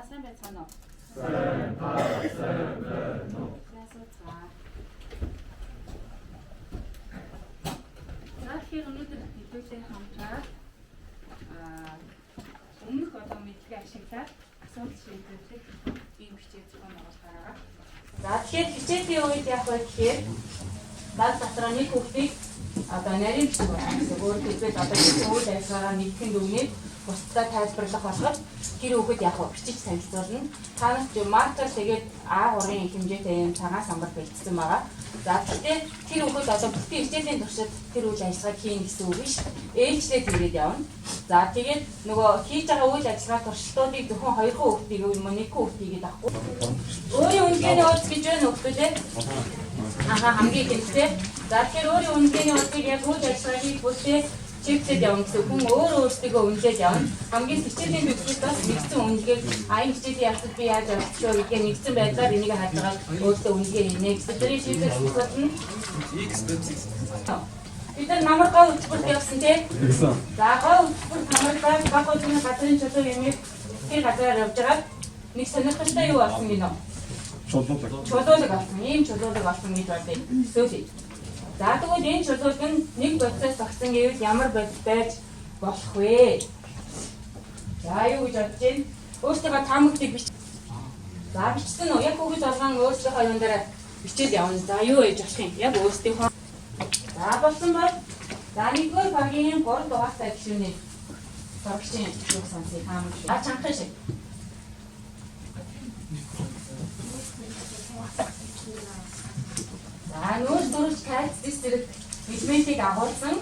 сайн байцгаана уу? Тэгэхээр өнөөдөр хэдүүлээ хамтраад өмнөх одоо мэдлэгээ ашиглаад асуудал шийдвэрлэх ийм хичээл зохион байгуулалтаа. За тэгэхээр хичээлийн үед яг вэ гэхээр баг дотроо нэг хүүхдийг одоо нарийн бичиг байна. Өөр хэлбэл одоо энэ үйл ажиллагаа нэгтгэн дүгнээд бусдад тайлбарлах болгоод тэр хүүхэд яг бичиж танилцуулна. Танаас маркер тэгээд А3-ын хэмжээтэй юм цагаан самбар бэлдсэн байгаа. За гэхдээ тэр хүүхэд одоо бүтэн хичээлийн туршид тэр үйл ажиллагааг хийн гэсэн үг биш. Ээлжлээ тэгээд явна. За тэгээд нөгөө хийж байгаа үйл ажиллагаа туршилтуудыг зөвхөн 2 хүүхдийг юм уу 1 хүүхдийг авахгүй. Өөрийн үнэний уулз гэж байна хүүхдүүдээ. Хамгийн ихтэй. За тэгэхээр өөрийн үнэний уулзыг яг үйл ажиллагаа хийж бүлтээ чиглэлд явна гэсэн хүн өөрөөсөө үнэлээд явна. Хамгийн хичээлийн төвчид бас нэгдсэн үнэлгээд энэ хичээлийн явцад би яаж явчихв гэдгээ нэгдсэн байдлаар энийг харж байгаа өөртөө үнэлгээ хийнэ. Бидний шийдэл бодно. Бид нар гоо хөтөлбөрт явсан тийм. За гоо хөтөлбөрт намаргаа багуудын газрын чөлөө ямиг тэр газараар явж байгаа. Нэг сонирхолтой юу болсон гинэ? Чулуулаг болсон. Ийм чулуулаг болсон гэж бодъё. Сөүлээ. За тэгвэл энэ чулуулаг нь нэг процесс багсан гэвэл ямар байж болох вэ? За юу гэж бодож байна? Өөртөө таамаглыг бич. За бичсэн үү? Яг хүүхэд болгон өөрсдийнхөө юм дээр бичээд явна. За юу хийж болох юм? Яг өөрсдийнхөө. За болсон бол за нэгдүгээр багийн 3 дугаартай гишүүний сурагчийн юу сонсыг таамаглаж. А чанхан шиг. За нүүрс дөрвч тайц зэрэг элементийг агуулсан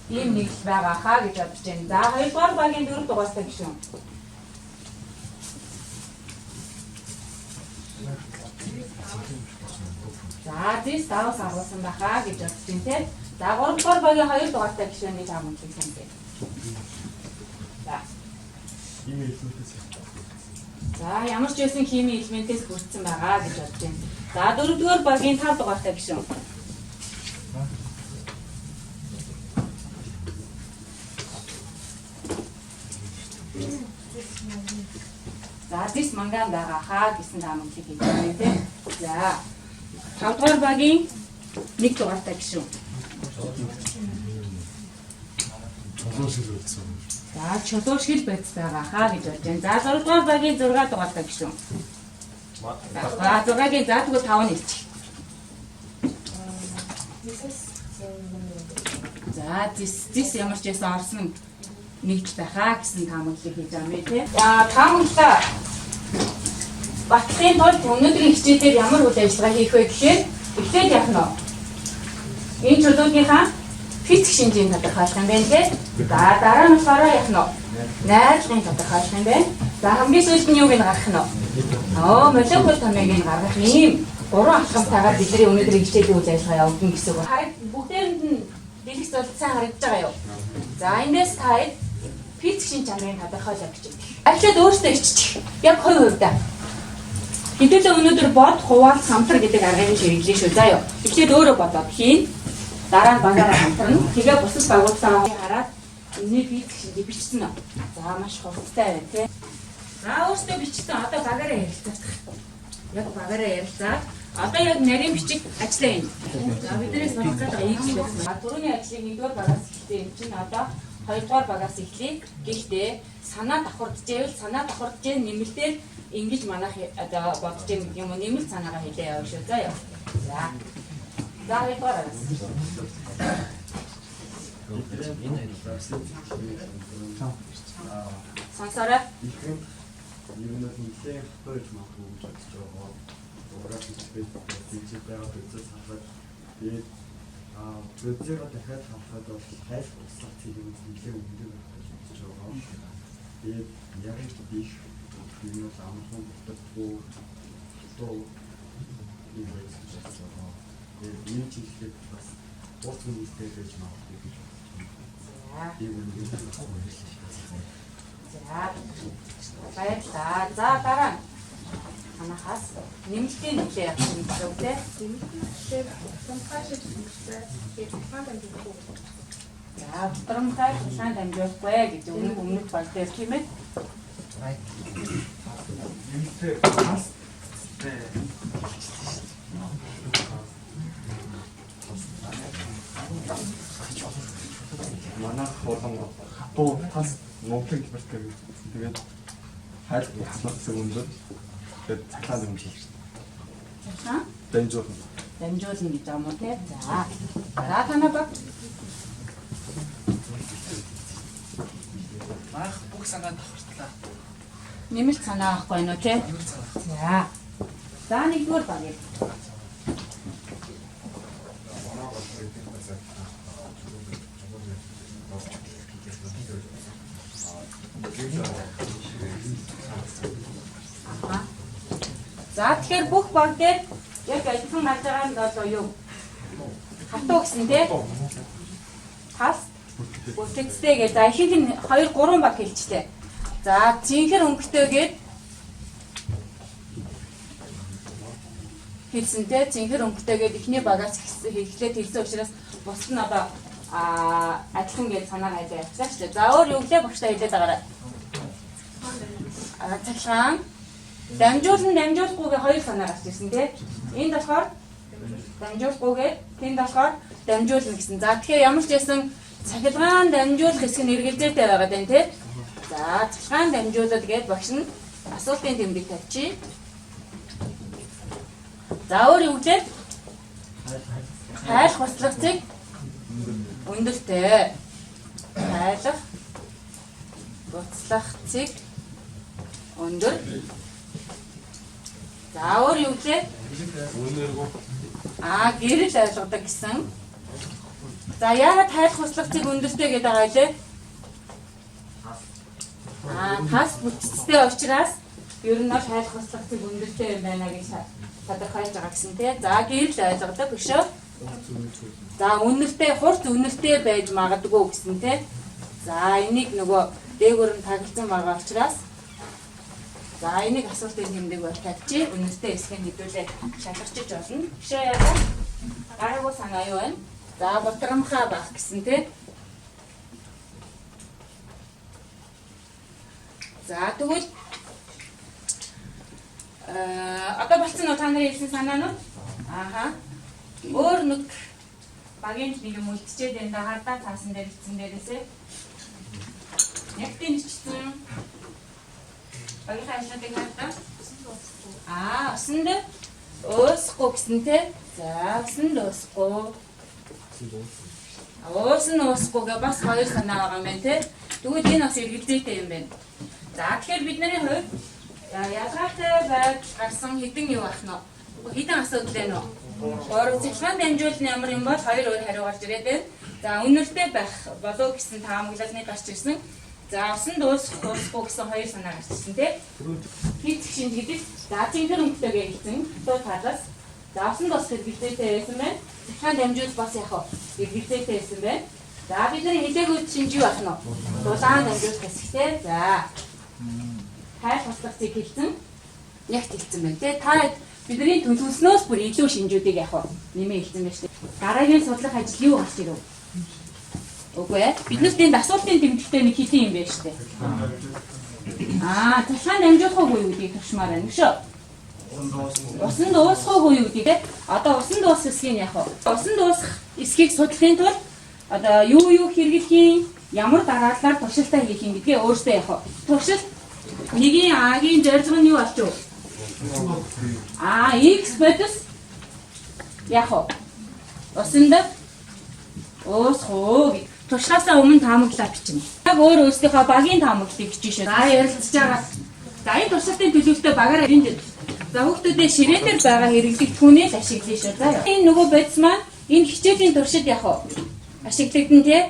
ийм нэгдэл байгаа хаа гэж бодож байна. За 2 дугаар багийн 4 дугаартай гишүүн. За зис давс агуулсан бахаа гэж бодож байна те. За 3 дугаар багийн 2 дугаартай гишүүнийг агуулсан юм. За. За ямар ч байсан химийн элементээс бүрдсэн байгаа гэж бодож байна. За 4 дугаар багийн 5 дугаартай гишүүн. За дис манган байгаа хаа гэсэн таамаглыг хийж байна тийм. За 5 дугаар багийн 1 дугаартай гишүүн. За чулуу шил байц байгаа хаа гэж бодож байна. За 6 дугаар багийн 6 дугаартай гишүүн. За 6-гийн за тэгвэл 5 нь илчих. За зис ямар ч байсан орсон нэгдэл байхаа гэсэн таамаглыг хийж байгаа юм тий. За таамаглаа батлын тулд өнөөдрийн хичээлээр ямар үйл ажиллагаа хийх вэ гэхээр эхлээд яах нь вэ? Энэ чулуугийнхаа физик шинжийн тодорхойлох юм байна тий. За дараа нь болохоор яах нь вэ? Найрлагын тодорхойлох юм байна. За хамгийн сүүлд нь юуг нь гаргах нь вэ? Молекул томыг нь гаргах ийм 3 алхамтайгаар бидний өнөөдрийн хичээлийн үйл ажиллагаа явуулна гэсэн үг. Бүгдээрэнд нь дэлгэц бол сайн харагдаж байгаа юу? За эндээс та физик шинж чанарын тодорхойлох гэж байна. Ажлаад өөртөө иччих. Яг 2% даа. Хэдүүлээ өнөөдөр бод, хуваал, самтар гэдэг аргыг хэрэглэе шүү. За юу. Эхлээд өөрөө бодоод хийн. Дараа нь багаараа хамтарна. Тэгээ бусад багуудаа хараад энэ физик шинжийг бичсэн нь. За маш хурдтай байна тий. За өөртөө бичсэн одоо багаараа ярилцах. Яг багаараа ярилцаад одоо яг нарийн бичиг ажиллаа юм. За биднээс болох гэдэг X байсан. Түрүүний ажлыг 1-р багаас эхлэхдээ юм чинь одоо 2-р багаас эхлэе. Гэхдээ санаа давхарджээвэл санаа давхарджээ нэмэлтээр ингэж манайх одоо бодож юм уу нэмэлт санаагаа хэлээ яваа шүү. За яа. За 2-р багаас. Сонсороо. Even though he can't put his mouth on the job, or what is it? He's just out of this half. He, the the head half of half of something in the job. He, yarin to be, you know, some the poor, so he was just the beauty ship was what we stated now. He will be баярлалаа. За дараа нь анахаас нэмэлтийн нөлөө явах юм байна үү? Нэмэлтийн томхашиг нэмэлтээ хаан дамжуулахгүй. За томхай хаан дамжуулахгүй гэж өмнөх баг дээр тийм ээ. Юутэй бас манай болон хатуу тас нуудлын гибертэй тэгээд хайл хаалгасан өндөр тэгээд цахилгаан юм шиг шүү дээ. Аа? Дамжуулна. Дамжуулна гэж байгаа юм уу те? За. Дараа танаа баг. Маах бүх санаа давхартлаа. Нэмэлт санаа авахгүй нөө те? За. За нэгдүгээр баг. За тэгэхээр бүх баг дээр яг адилхан хажаагаанд одоо юу хатуу гэсэн тий тас бүтэцтэй гэж за ихэнх нь 2 3 баг хэлжтэй. За зинхэр өнгөтэйгээд хэлсэнтэй зинхэр өнгөтэйгээд ихний багаас хэлээд хэлсэн учраас бусд нь одоо адилхан гэж санаа хайж явчихлаа шүү дээ. За өөр юу гэлээ багштай хэлээд байгаарай. Цахилгаан дамжуулахгүйгээ 2 санаа гарч ирсэн тий. Энд болохоор дамжуулахгүйгээ тэнд болохоор дамжуулна гэсэн. За тэгэхээр ямар ч байсан цахилгаан дамжуулах хэсэг нь эргэлзээтэй байгаа даа тий. За цахилгаан дамжуулаад гээд багш нь асуултын тэмдэг тавьчих. За өөр юу гэлээ? Хайлах хуцлагцыг өндөртэй. Хайлах хуцлагцыг өндөр. За өөр юу гэлээ? Гэрэл ойлгодог гэсэн. За яагаад хайлах хуцлагцыг өндөртэй гэдэг байгаа лээ? Тас бүтцтэй учраас ер нь бол хайлах хуцлагцыг өндөртэй юм байна гэж тодорхойлж байгаа гэсэн тий. За гэрэл ойлгодог биш үү? За үнэртэй хурц үнэртэй байж магадгүй гэсэн тий. За энийг нөгөө дээгүүр нь тагласан байгаа учраас за энийг асуултын тэмдэг бол тавьчих. Үнэртэй хэсгийг хэдүүлээ шалгарчиж болно. Бишээ яагаад гараагүй санаа юу вэ? За ботромхаа баг гэсэн тий. За тэгвэл одоо болцсон уу та нарын хэлсэн санаанууд? Өөр нэг багийн нэг юм үлдчихэд энэ хардаа цаасан дээр хэлсэн дээрээсээ нэгтийн хичсэн багийн ажлуудыг хардаа усанд уусахгүй гэсэн тий. За усанд уусахгүй уусан уусахгүйгээ бас 2 санаа байгаа юм байна тий. Тэгвэл энэ бас эргэлзээтэй юм байна. За тэгэхээр бидний хувьд ялгаатай байж гарсан хэдэн юу ах нь хэдэн асуудал байна уу? Цахилгаан дамжуулна ямар юм бол 2 өөр хариу гарч ирээд байна. За үнэртэй байх болов гэсэн таамаглалны гарч ирсэн. За усанд уусахгүй гэсэн 2 санаа гарч ирсэн тий. Физик шинж гэдэг за зинхэр өнгөтэйгээ хэлсэн. Тоо талаас за усанд ус хэрэглээтэй байсан байна. Цахилгаан дамжуул бас яг хэрэглээтэй байсан байна. За бидний хэлээгүй шинж юу ах нь? Дулаан дамжуулах хэсэгтэй. За хайлах хуцлагцыг хэлсэн. Ягт хэлсэн байна тий. Та бидний төлөвлснөөс бүр илүү шинжүүдийг яг нэмээ хэлсэн байна шүү дээ. Дараагийн судлах ажил юу гарч ирв? Үгүй ээ. Биднээс энд асуултын тэмдэгтээ нэг хэдийн юм байна шүү дээ. Цахилгаан дамжуулахгүй юу гэдгийг тавьшмаар байна шүү. Усанд уусахгүй юу гэдэг. Одоо усанд уусах хэсгийг яг усанд уусах хэсгийг судлахын тулд одоо юу хэрэглэхийн ямар дараалалаар туршилтаа хийх юм гэдгээ өөртөө яг туршилт нэгийн агийн зорилго нь юу болчих вэ? X бодис яг усанд уусах гэж туршлагаасаа өмнө таамаглалаа бичнэ. Яг өөр өөрсдийнхөө багийн таамаглалыг бичиж шүү. За ярилцж байгаа. За энэ туршилтын төлөвлөлтөд багаараа энд за хүүхдүүдээ ширээн дээр байгаа хэрэглэгдэхүүнээ л ашиглая шүү. За энэ нөгөө бодис маань энэ хичээлийн туршид яг ашиглагдана тий.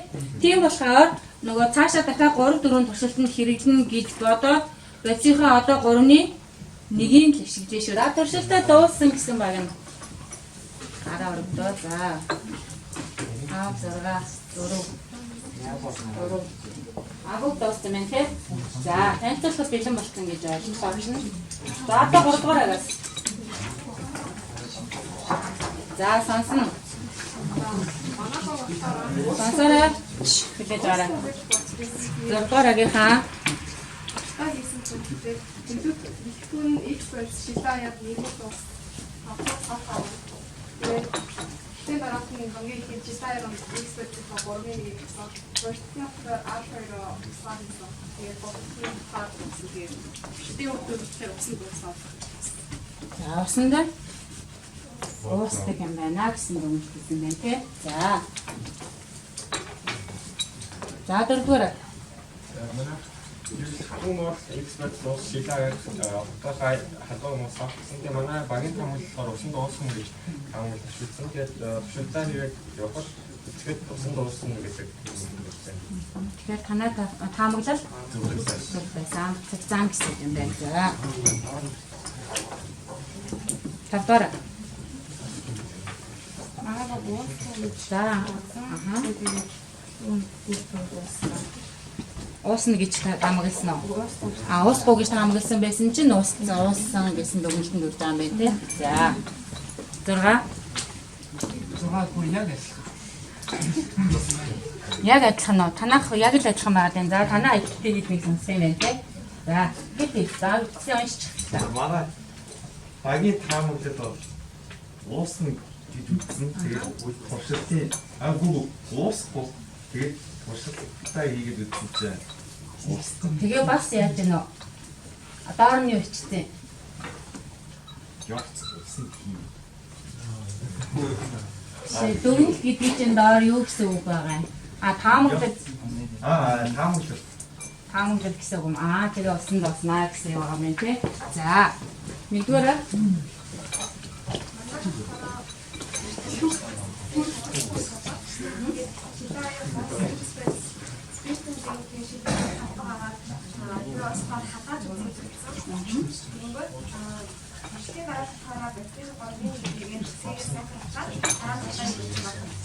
Тийм болохоор нөгөө цаашаа дахиад 3 4 туршилтанд хэрэглэнэ гэж бодоод бодисынхаа одоо 3-ны 1-ийг л ашиглая шүү. За туршилтаа дууссан гэсэн баг нь 12 доо за 5 6 4 агуу дууссан байна тий. За танилцуулах бэлэн болсон гэж ойлгож байна. За одоо 3 дугаар агаас. За сонсно. Сонсороо хэлээд байгаа. 6 дугаар агийнхаа Тэмдэг хүн эксперт шилаа яг нэг тус авах. Тэгээд дараагийн хамгийн их жисайрон эксперт гормын нэг гэсэн. First after слайдс. Тэгээд бодлын хаад үсгээр. Шидээ өгдөг усан болсон. За уусандаа уусдаг юм байна гэсэн үг хэлсэн байна тий. За дөрөвдүгээр манай хатуумор эксперт нус шилаа отогой хатуумор савсан тийм манай багийн хамгаалалаар усан дуусан гэж хамгаалж шүтсэн. Тэгээд шүтэн яг явах тэгээд усан дуусан гэдэг юм. тэгэхээр танай таамаглал зөв байсан. Цэцэн гэсэн юм байна. За. Тавтара. Манай боо За. Уусна гэж таамагласан уу? Уусгүй гэж таамагласан байсан чинь ууссан гэсэн дүгнэлтэнд үрж байгаа юм байна тий. За. 6. Зураг яг л. Яг адилхан уу? Танах яг л адилхан байгаа юм. За танаа ажилтны хэлбэг сонссон юм байна тий. За. Гэтэл за үтсэн уншчих. Манай багийн таамаглал бол уусна гэж үтсэн. Тэгээд туршилтын уусахгүй тэгээд туршилтаа хийгээд үтсэн чинь Тэгээ бас яаж гэнэ? Адаар нь юу хийчихсэн? явцсан тийм. Дүгнэлт гэдэг чинь доор юу гэсэн үг байгаа юм? Таамаглал таамаглал гэсэн үг юм. Тэгээ усан доснаа гэсэн юм байгаа юм тий. За. Нэгдүгээр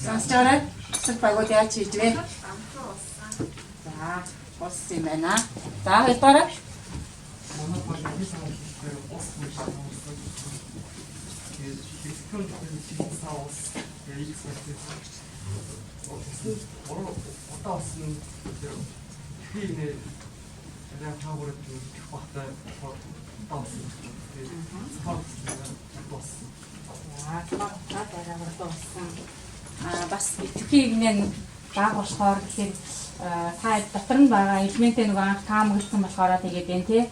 Санстараа супагод яаж хийж вэ? За, болсон юм байна. За, хэлбэрээ. Манай багийн хамгаалалаар бас итгэхийг нэ баг болохоор тэгэхээр та дотор нь байгаа элементээ нөгөө анх таамагласан болохоор тэгээд энэ тий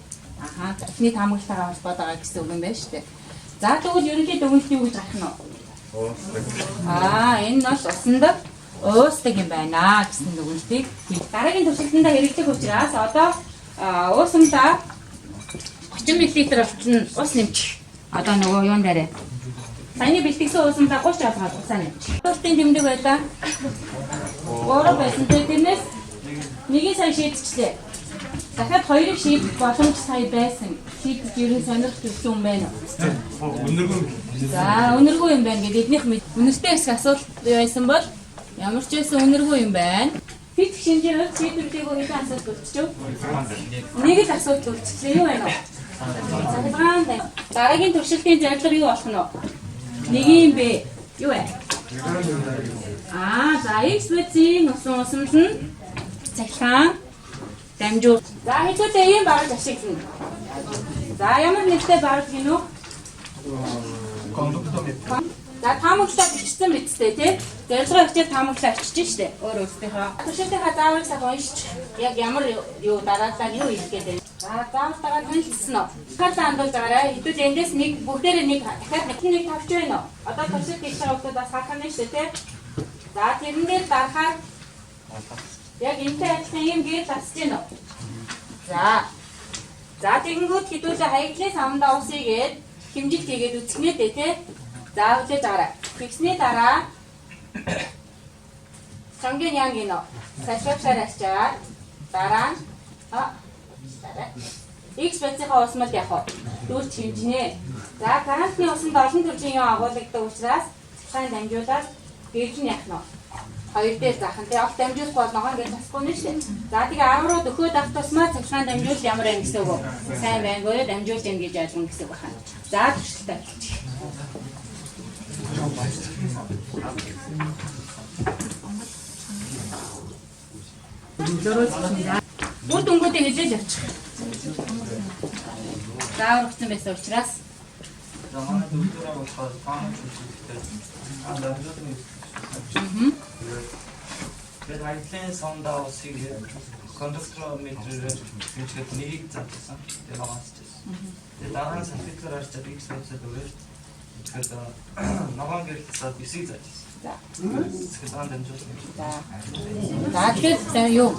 эхний таамаглалтайгаа холбоод байгаа гэсэн үг юм байна шүү дээ. За тэгвэл ерөнхий дүгнэлт юу гэж гарах нь вэ? Энэ бол усанд уусдаг юм байна гэсэн дүгнэлтийг дараагийн туршилтанд хэрэглэх учраас одоо уусандаа 30 мл орчим ус нэмчих. Одоо нөгөө юун дээрээ саяны бэлтгэсэн уусандаа 30 аваад усаа нэмчих. Уустын тэмдэг байлаа. 3 байсан. Тэрнээс нэгийг сая шийдчихлээ. Дахиад 2-ыг шийдэх боломж сая байсан. Шийдэж ерөн сонирхож ирсэн юм байна уу? Өнөргөө. За, өнөргөө юм байна гэдэг эднийх үнэртэй хэсэг асуулт байсан бол ямар ч байсан өнөргөө юм байна. Физик шинжээр шийдвэрлэгийг хэдэн асуулт үлдчихв? Нэг л асуулт үлдчихлээ юу байна вэ? Дараагийн туршилтын зорилго юу болох нь вэ? Нэгийн бэ? Юу вэ? За, экспресийн усан усамд нь цахилгаан дамжуул. За, хэдүүлээ ийм багаж ашиглана. За, ямар нэртэй багаж гинөө? кондуктометр. За таамаглалаа бичсэн бидтэй тий. Зорилгоо хичээл таамаглалаа бичиж штэ. Өөр өөртөөхөө. Туршилтынхаа заавар цаг уншиж яг ямар юу дараалал юу хийх гэдэг. За заавартайгаа танилцсан уу? Хатаа хандуулж байгаарай. Хэдүүл эндээс нэг бүгдээрээ нэг дахиад нэг тавьж байна уу? Одоо туршилт хийж байгаа хүмүүс бас харах нь штэ тий. За тэрнээр дарахаар яг энтэй адилхан юм гээд засж байна уу? За тэгэнгүүт хэдүүлээ хаягдлын самдаа усыг гээд хэмжилт хийгээд үсгнээ дээ тий. За үлээж аваарай. Тэгсний дараа сангийн ян гинөө. Сашгавчаар ачаад дараа нь X бацийнхаа усмал явах. Дүүрч хэмжинэ. За карантины усанд олон төрлийн юм агуулдаг учраас цахилгаан дамжуулаад гэрж нь явах нь. Хоёр дээр заах нь. Авт дамжуулах бол ногоон гэж засахгүй нэ шүү дээ. За тэгээ 10 руу дөхөөд авах тусмаа цахилгаан дамжуул ямар байх гэсэн үг. Сайн байнгөө дамжуулж гэн гэж ойлгоно гэсэн үг байна. За туршилтаа хэлчих. Бүр дүнгуудыг хэлж явчих. Зааварсан байсан учраас За манай дүүрээ болохоор таамаг хэлжтэй. Дамжуулт нь. Тэгээд хайдлын сондоо усыг кондукторометрээр хэмжээд нэрийг заасан. Тэгээд багасчихсан. Тэгээд дараа нь сантиметрээр арчаад X байцаад өгөөд тэгээд ногоон гэрэлтсаад 9-ийг заажсан. за. Тэгээд дараа дамжуулт нь. За тэгэхээр юу?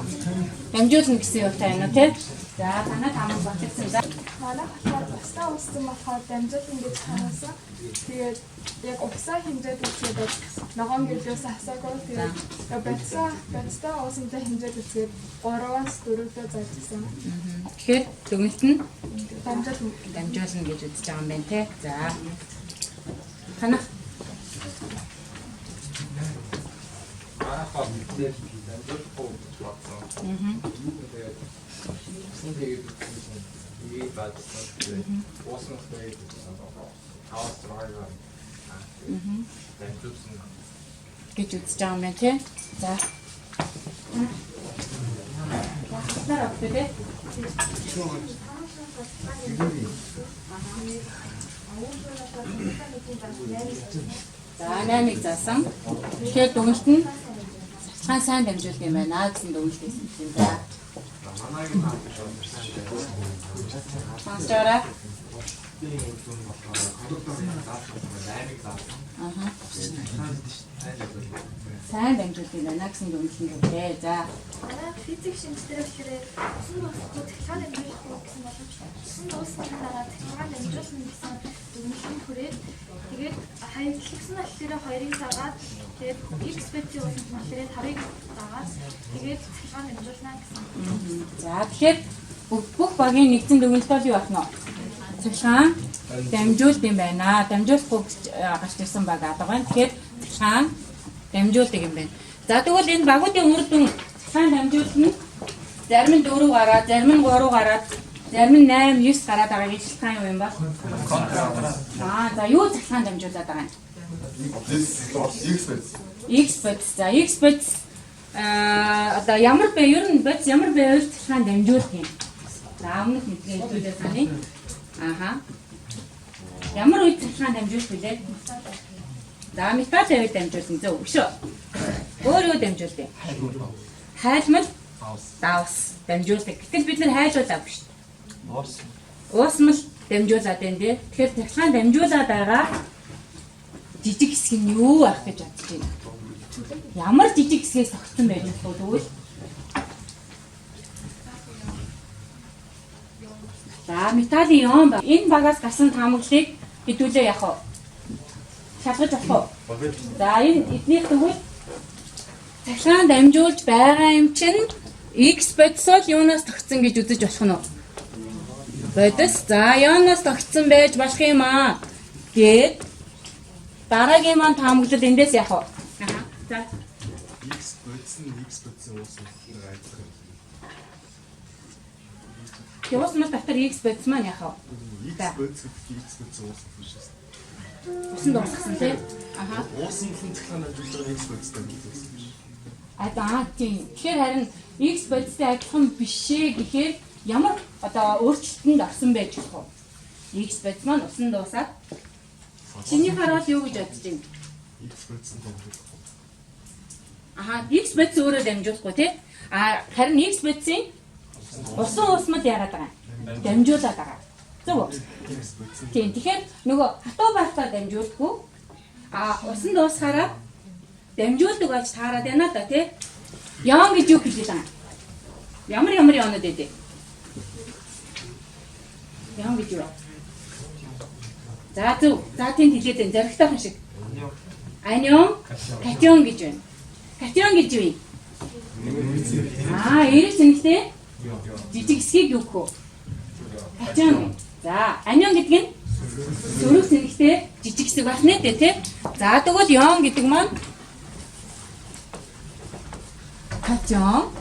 Дамжуулна гэсэн юу таа энэ тий? За танаа таамаг батгсан. За Манай болохоор усаа уссан болохоор дамжуул ингэж хараасан. Тэгээд яг усаа хэмжээд үзээд ногоон гэрлээс асаагүй. Тэгээд бацаа уусантай хэмжээд үзээд 3-аас 4-тэй заажсан. тэгэхээр дүгнэлт нь Дамжуул дамжуулна гэж үзэж байгаа юм байна тий. За. Танаа Манайхаа мэдээ дамжуулахгүй болсон. Тэгээд тэгээд ийм бадсан. Уусмас тэгээд австралиа дамжуулсан. гэж үзэж байгаа юм байна тий. За. Яахаар авах тий? За 8-ыг заасан. Тэгэхээр дүгнэлт нь цахилгаан сайн дамжуулт юм байна гэсэн дүгнэлт байсан юм. За. Манайгийн маань Сонсороо. Сайн дамжуулт юм байна гэсэн дүгнэлт нь байна. За. Манай физик шинжлэр болохоор усан дуусахгүй цахилгаан дамжуулах гэсэн боломж усан дуусны дараа цахилгаан дамжуулна гэсэн дүгнэлтийг хүрээд тэгээд хаягдлагсан болохоор 2-ыг дагаад тэгээд X бэтийн усан болохоор 5-ыг дагаад тэгээд цахилгаан дамжуулна гэсэн. За тэгэхээр бүх багийн нэгдсэн дүгнэлт бол юу байна вэ? Цахилгаан дамжуулт юм байна. Дамжуулахгүй гарч ирсэн баг алга байна. Тэгэхээр цахилгаан дамжуулдаг юм байна. За тэгвэл энэ багуудын үр дүн цахилгаан дамжуулт нь зарим нь 4 гараад, зарим нь 3 гараад, зарим нь 8, 9 гараад байгаа гэж шалтгаан юу юм бэ? За юу цахилгаан дамжуулаад байгаа юм? X бод. За X бод одоо ямар бэ? Ер нь бод ямар байвал цахилгаан дамжуулах юм? За өмнөх мэдээ хэлүүлээ таны. Аха. Ямар үед цахилгаан дамжуулах вэ? За металл тавьж дамжуулсан зөв шүү. Өөр юу дамжуулдаг? Хайлмал давс дамжуулдаг. Гэтэл бид нар хайлуулаагүй шүү. Уусмал дамжуулаад байна тий. Тэгэхээр цахилгаан дамжуулаад байгаа жижиг хэсэг нь юу ах гэж бодож байна. Ямар жижиг хэсгээс тогтсон байж болох вэ тэгвэл? За металлын ион ба энэ багаас гарсан таамаглалыг хэдүүлээ яах вэ? Шалгаж авах уу? За энэ эднийх тэгвэл цахилгаан дамжуулж байгаа юм чинь X бодисол юунаас тогтсон гэж үзэж болох нь уу? Бодис. За юунаас тогтсон байж болох юм аа? Гэт дараагийн маань таамаглал эндээс яах вэ? Аха. За X бодсон уусан гайхах. Яваас мал дотор X бодис маань яах вэ? X бодсон уусан биш үү? Усан дуусгасан тий. Аха. Уусан цахилгаан дамжуулалтаар X бодстой гэсэн. Аа тийм. Тэгэхээр харин X бодистой адилхан бишээ гэхээр ямар одоо өөрчлөлтөнд орсон байж болох вэ? X бодис маань усан дуусаад чиний хараад юу гэж бодож байна? X бодсон дамжуулах. Аха, X бодис өөрөө дамжуулахгүй тий. Харин X бодисын усан уусмал яагаад байгаа юм? Дамжуулаад байгаа. Зөв үү? Тийм. Тэгэхээр нөгөө хатуу байхтаа дамжуулдаггүй. Усан дуусахаараа дамжуулдаг болж таарад байна да тий. Яон гэж юу хэлээд байгаа юм? Ямар яонод өгдөө? Яон гэж юу? За зөв. За тийм хэлээд энэ зоригтойхон шиг. Анион, катион гэж байна. Катион гэж юу юм? Эрэг зэнэгтэй жижиг хэсгийг юу гэх вэ? Катион. За, анион гэдэг нь зөрөг зэнэгтэй жижиг хэсэг байх нэ тий. За тэгвэл ион гэдэг маань катион.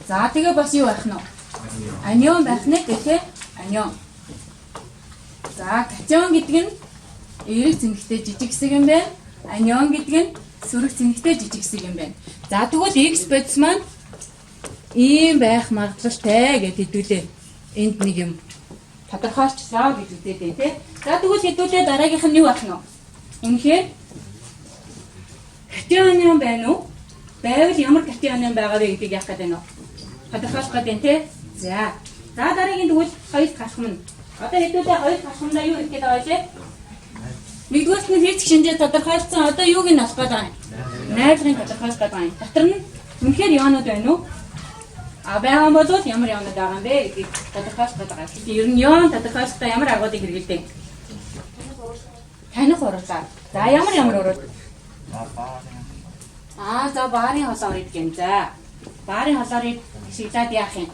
За тэгээ бас юу байх нь вэ? Анион байх нэ тий. Анион. За, катион гэдэг нь эрэг зэнэгтэй жижиг хэсэг юм байна. Анион гэдэг нь сөрөг зэнэгтэй жижиг хэсэг юм байна. За тэгвэл X бодис маань ийм байх магадлалтай гэж хэдүүлээ. Энд нэг юм тодорхойлчлаа гэж үзээд байна тий. За тэгвэл хэдүүлээ дараагийнх нь юу байна вэ? Үнэхээр катион байна уу? Байвал ямар катион байгаа вэ гэдгийг яах гэдэг нь тодорхойлох гэдэг тий. За дараагийн тэгвэл хоёр гарахм нь. Одоо хэдүүлээ хоёр гарахмдаа юу хэлэх гээд байгаа вэ? Нэгдүгээрт нь физик шинжээ тодорхойлсон. Одоо юуг нь авах гэдэг юм? Найрлагын тодорхойлох гэдэг юм. Дотор нь үнэхээр яонууд байна уу? А байгаа бол ямар яонууд байгаа юм бэ гэдгийг тодорхойлох гэдэг юм. Тэгэхээр ер нь яон тодорхойлохдоо ямар аргуудыг хэрэглэдэг? Таних урлаа. За ямар урууд? За баарын холоор идэх юм. За баарын холоор шиглаад яах юм?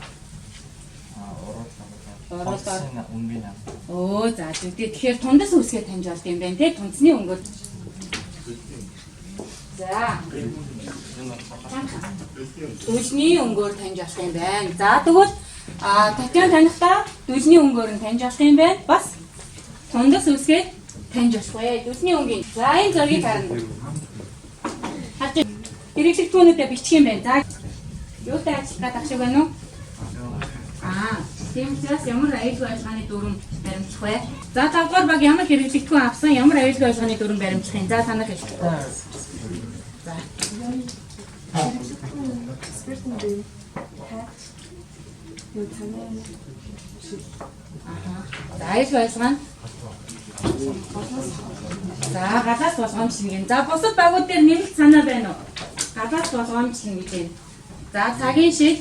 Оо за тэгэхээр тундас үсгээ таньж болд юм байна те тундасны өнгөөр. За. Дүлний өнгөөр таньж болох юм байна. За тэгвэл катион танихдаа дүлний өнгөөр нь таньж болох юм байна. Бас тундас үсгээ таньж болох вэ. Дүлний өнгийн. За энэ зургийг харна. Хаач хэрэглэгчүүнүүдэд бичих юм байна. За юутай ажиллах гэдэг шиг байна уу? Тийм учраас ямар аюулгүй ажиллагааны дүрм баримтлах вэ? За 5 дугаар баг ямар хэрэглэгдэхүүн авсан, ямар аюулгүй ажиллагааны дүрм баримтлах юм? За танах хэлэх. За. За аюулгүй ажиллагаа. За галаас болгоомжлол гин. За бусад багууд дээр нэмэлт санаа байна уу? Галаас болгоомжлол гэж байна. За цагийн шиг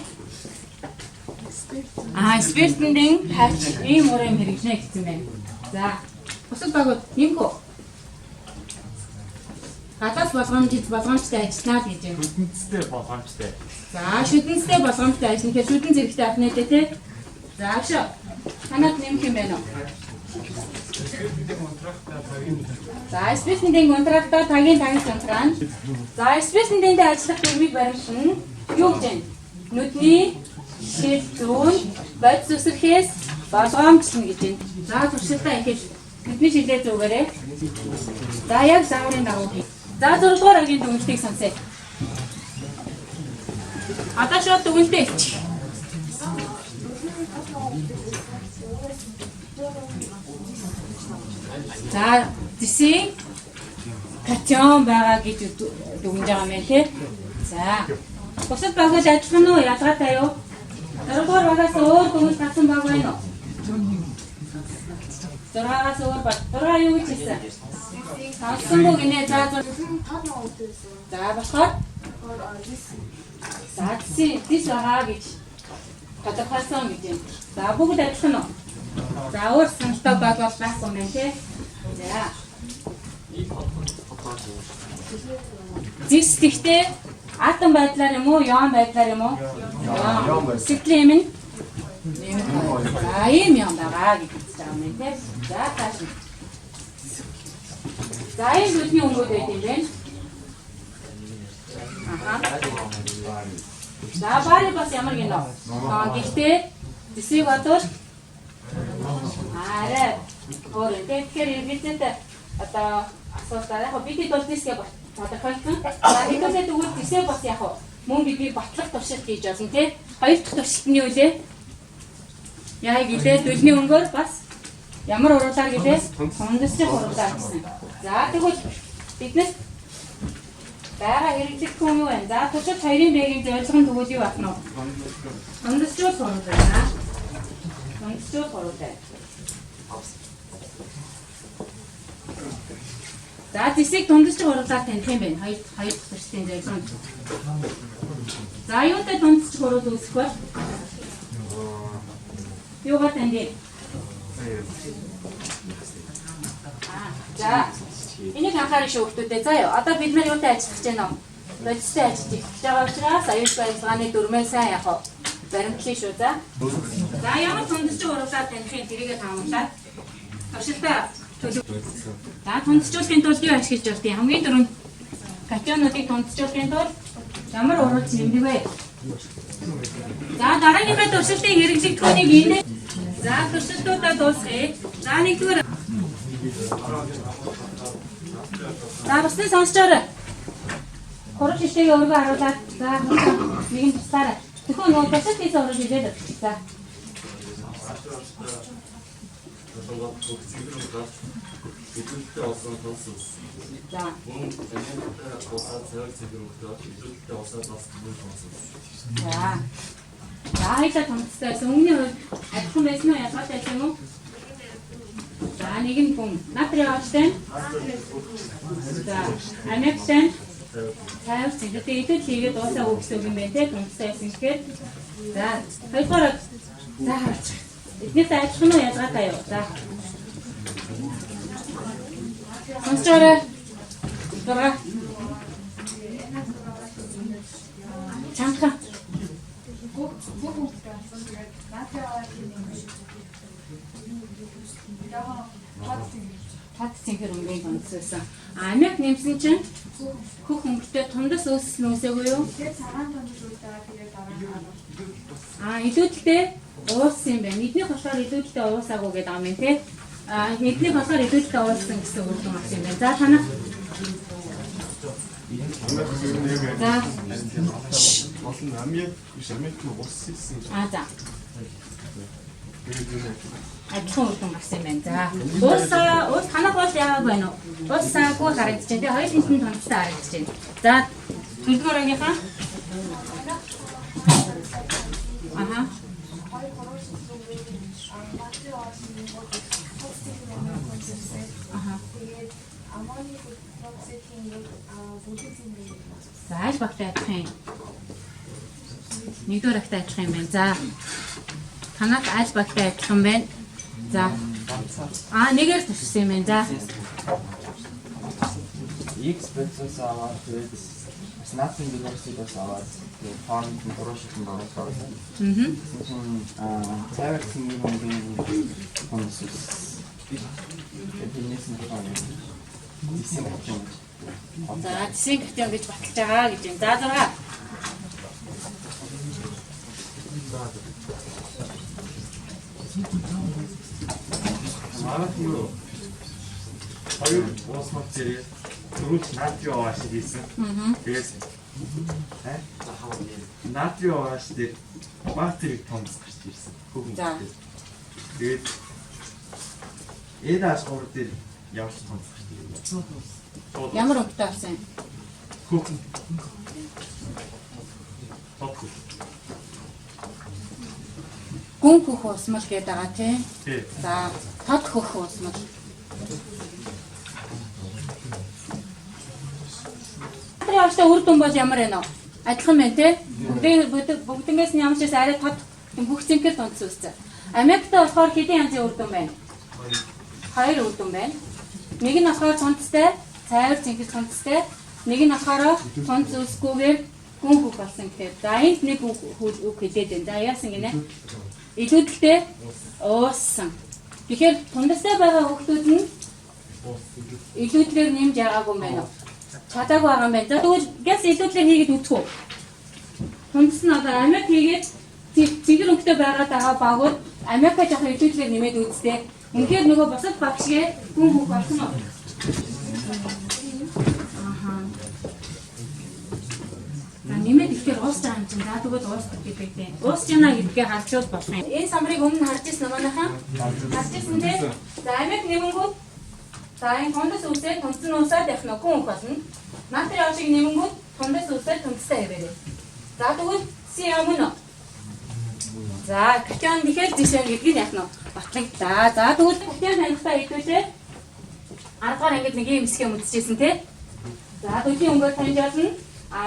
спиртэн хайч ийм уран хэрэгжнэ гэсэн байна. За бусад багууд нэмхүү. Галаас болгоомжтой ажиллана гэж байна. Шүтэнцтэй болгоомжтой. За шүтэнцтэй болгоомжтой ажиллана гэхээр шүтэн зэрэгтэй авах нэ тий. За агшаа. Танад нэмэх юм байна уу? За спиртэн контрактаа тагийн контракт. За спиртэнтэй ажиллах дүрмийг баримтлана. Юу гэж байна? Нүдний шил зүүн бодис үсрэхээс болгоомжлно гэж байна. За туршилтаа ихэл бидний шилээ зүгээрээ. За яг загварын дагуу. За 6 дугаар агийн дүгнэлтийг сонсъё. Одоо шууд дүгнэлтээ хэлчих. За зэсийн катион байгаа гэж дүгнэж байгаа юм тий. За бусад багууд ажиллах нь ялгаатай юу? 6 дугаар багаас өөр дүгнэлт авсан баг байна уу? 6-аас өөр баг. 6 юу гэж хэлсэн? Авсан үг нэ. За болохоор за дис байгаа гэж тодорхойлсон гэж юм. За бүгд адилхан уу? За өөр саналтай баг бол байхгүй юм тий. За. Зис гэхдээ атом байдлаар юм уу, яон байдлаар юм уу? Яон байдлаар. Сэтгэлийн юм. За ийм юм байгаа гэж хэлж байгаа юм тий. За тааш. За энэ бүхний өнгөд байт юм байна. За баары бас ямар гинэ? Гэхдээ зисийг бодвол арай өөр тэгэхээр иргэдэд одоо асуултаа яг бидний бол дисгээ тодорхойлсон. За хэдүүлээ тэгвэл дисээ бас яг мөн бидний батлах туршилт хийж болно тий. Хоёр дахь туршилт нь юу вэ? Яг гэлээ дүлний өнгөөр бас ямар уруулаар гэлээ тундасчих уруулаар гэсэн. За тэгвэл биднес байгаа хэрэглэгдэхгүй юм байна. За туршилт хоёрын бэгийн зорилго нь тэгвэл юу байна вэ? Тундасчих уруулаар байна. Тундасчих уруулаар. За зэсийг тундасчих уруулаар таних юм байна. Хоёр дахь туршилтын зорилго. За юутай тундасчих урал үүсэх вэ? Юугаар тандив? За энийг анхаарах шүүхтүүдээ заяа. Одоо бид нар юутай ажиллах гэж байна вэ? Логистиктэй ажиллаж байгаа учраас аюулгүй ажиллагааны дүрмээ сайн яг баримтлах шүү за. За ямар тундасчих уралаар танихын тэрийгэ таамаглаад туршилтаа төлөв. За тундасчлахын тулд юу ашиглаж болтыг хамгийн түрүүнд катионуудыг тундасчлахын тулд ямар уралч нэмдэг вэ? За дараагийн туршилтын хэрэглэгдэхүүнийг инээ. За туршилтуудаа дуусгая. За нэгдүгээр. За басны сонсчоор. Хурал шилтэйг өөргөө харуулаад за нэгэн тусаарай. Тэгэхээр нөгөө босоод орж ирээд байна. За. Тогоо цэглэн гарч идэвхтэй болсон тосс. За. Мөн энэтэй усаа цэвэр цэглэн өгдөг идэвхтэй усаа бас мөн тосс. За. За хоёлаа томцтой. Өмнө нь адилхан байсан уу? Ялгаатай байсан уу? За нэг нь хүн. Натрий авчтай. За. Амигтай. Тайвар цэглэлтэй идэвх хийгээд уусаа өгсөн юм байна те. Томцтой байсан гэхээр. За. Хоёроор за хараач. Эднээс адилхан уу ялгаатай юу? За. Сонсчаарай. Дурга. Чанга. Хат цэнхэр өнгөний томцсон. Амиг нэмсэн чинь хөх өнгөтэй тундас өссөн үсээгүй юу? Тэгээд цагаан томч үүдээ тэгээд дараа нь Илүүдтэй ууссан юм байна. Эднийх болохоор илүүдтэй уусаагүй гэдэг юм те. Эднийх болохоор илүүдтэй ууссан гэсэн үг юм байна. За танах. За. Олон амиг биш амиг ус хийсэн. За. Адилхан үрдэн гарсан юм байна. За. Уус танах бол яагаад байна уу? Уусаагүй харагдаж байна. Тэгээ хоёр хинтэн томцтой харагдаж байна. За. Төлөвлөгөө ангийнхаа. Аха. За аль багтаа адилхан юм. Нэгдүгээр багтаа адилхан юм байна. За. Танах аль багтаа адилхан байна. За. Нэгээр төвшсөн юм байна. За. X бэцээс аваад тэгээд Snapping дээрээс аваад тэгээд фарм дөрөшин болоод. Цайварсан юм онцгой. Эднээс нь фарм. За жишээ гэх гэж баталж байгаа гэж юм. За зурга. Манайх юу? Хоёр уусмал зэрэг дөрөв натрий овааш хийсэн. Тэгээс натрий овааш дээр бактерийг томс гарч ирсэн. Хүүхэнтэй. Тэгээд эдаш гор дээр явж томс гарч ирсэн. Ямар өнгөтэй авсан? Хүүхэн. Тотгүй. Гүн хөх уусмал гэдэг байгаа тийм. За, тод хөх уусмал. Тэр явахдаа үр дүн бол ямар байна вэ? Адилхан байна тий. Бүгднгээс нь ямар ч арай тод бүх зинхэр тонц үсцээ. Америкт болохоор хэдийн янзын үр дүн байна? Хоёр үр дүн байна. Нэг нь болохоор цонцтой, цайвар зинхэр цонцтой. Нэг нь болохоор цонц үсгүйгээр гүн хөх болсон гэхээр. За энд нэг үг хэлээд байна. За яасан гинэ? Илүүдэлтэй ууссан. Тэгэхээр тундастай байгаа хүүхдүүд нь илүүдлээр нэмж байгаагүй юм байна уу? Чадаагүй байгаа юм байна. За тэгвэл гэс илүүдлээр хийгээд үтгүү. Тундас нь одоо Америк хийгээд цэгэр өнгөтэй байгаад байгаа багууд Америкаа жоохон илүүдлээр нэмээд үзтээ. Үнэхээр нөгөө босод багшгээ гүн хөх болсон уу? Нэмээд ихээр уусч байгаа юм чинь. За тэгвэл уусдаг гэдэг тийм. Уусч яана гэдгээ харчвал болох юм. Энэ самбарыг өмнө харж ирсэн манайхаа. Харж ирсэн тийм. За Америк нэмэнгүүд за энэ тундас үсээ тунцсан уусаад явах нь гүн хөх болно. Натрий авшиг нэмэнгүүд тундас үсээ тунцтай хэвээрээ. За тэгвэл си өмнө. За катион тэгэхээр жишээ гэдгийг яах нь батлагдлаа. За тэгвэл катион танихтаа хэлвэшээ. 10 дахь ангид нэг юм хэсгээ мэдчихсэн тийм. За төдий өнгөөр таньж болно.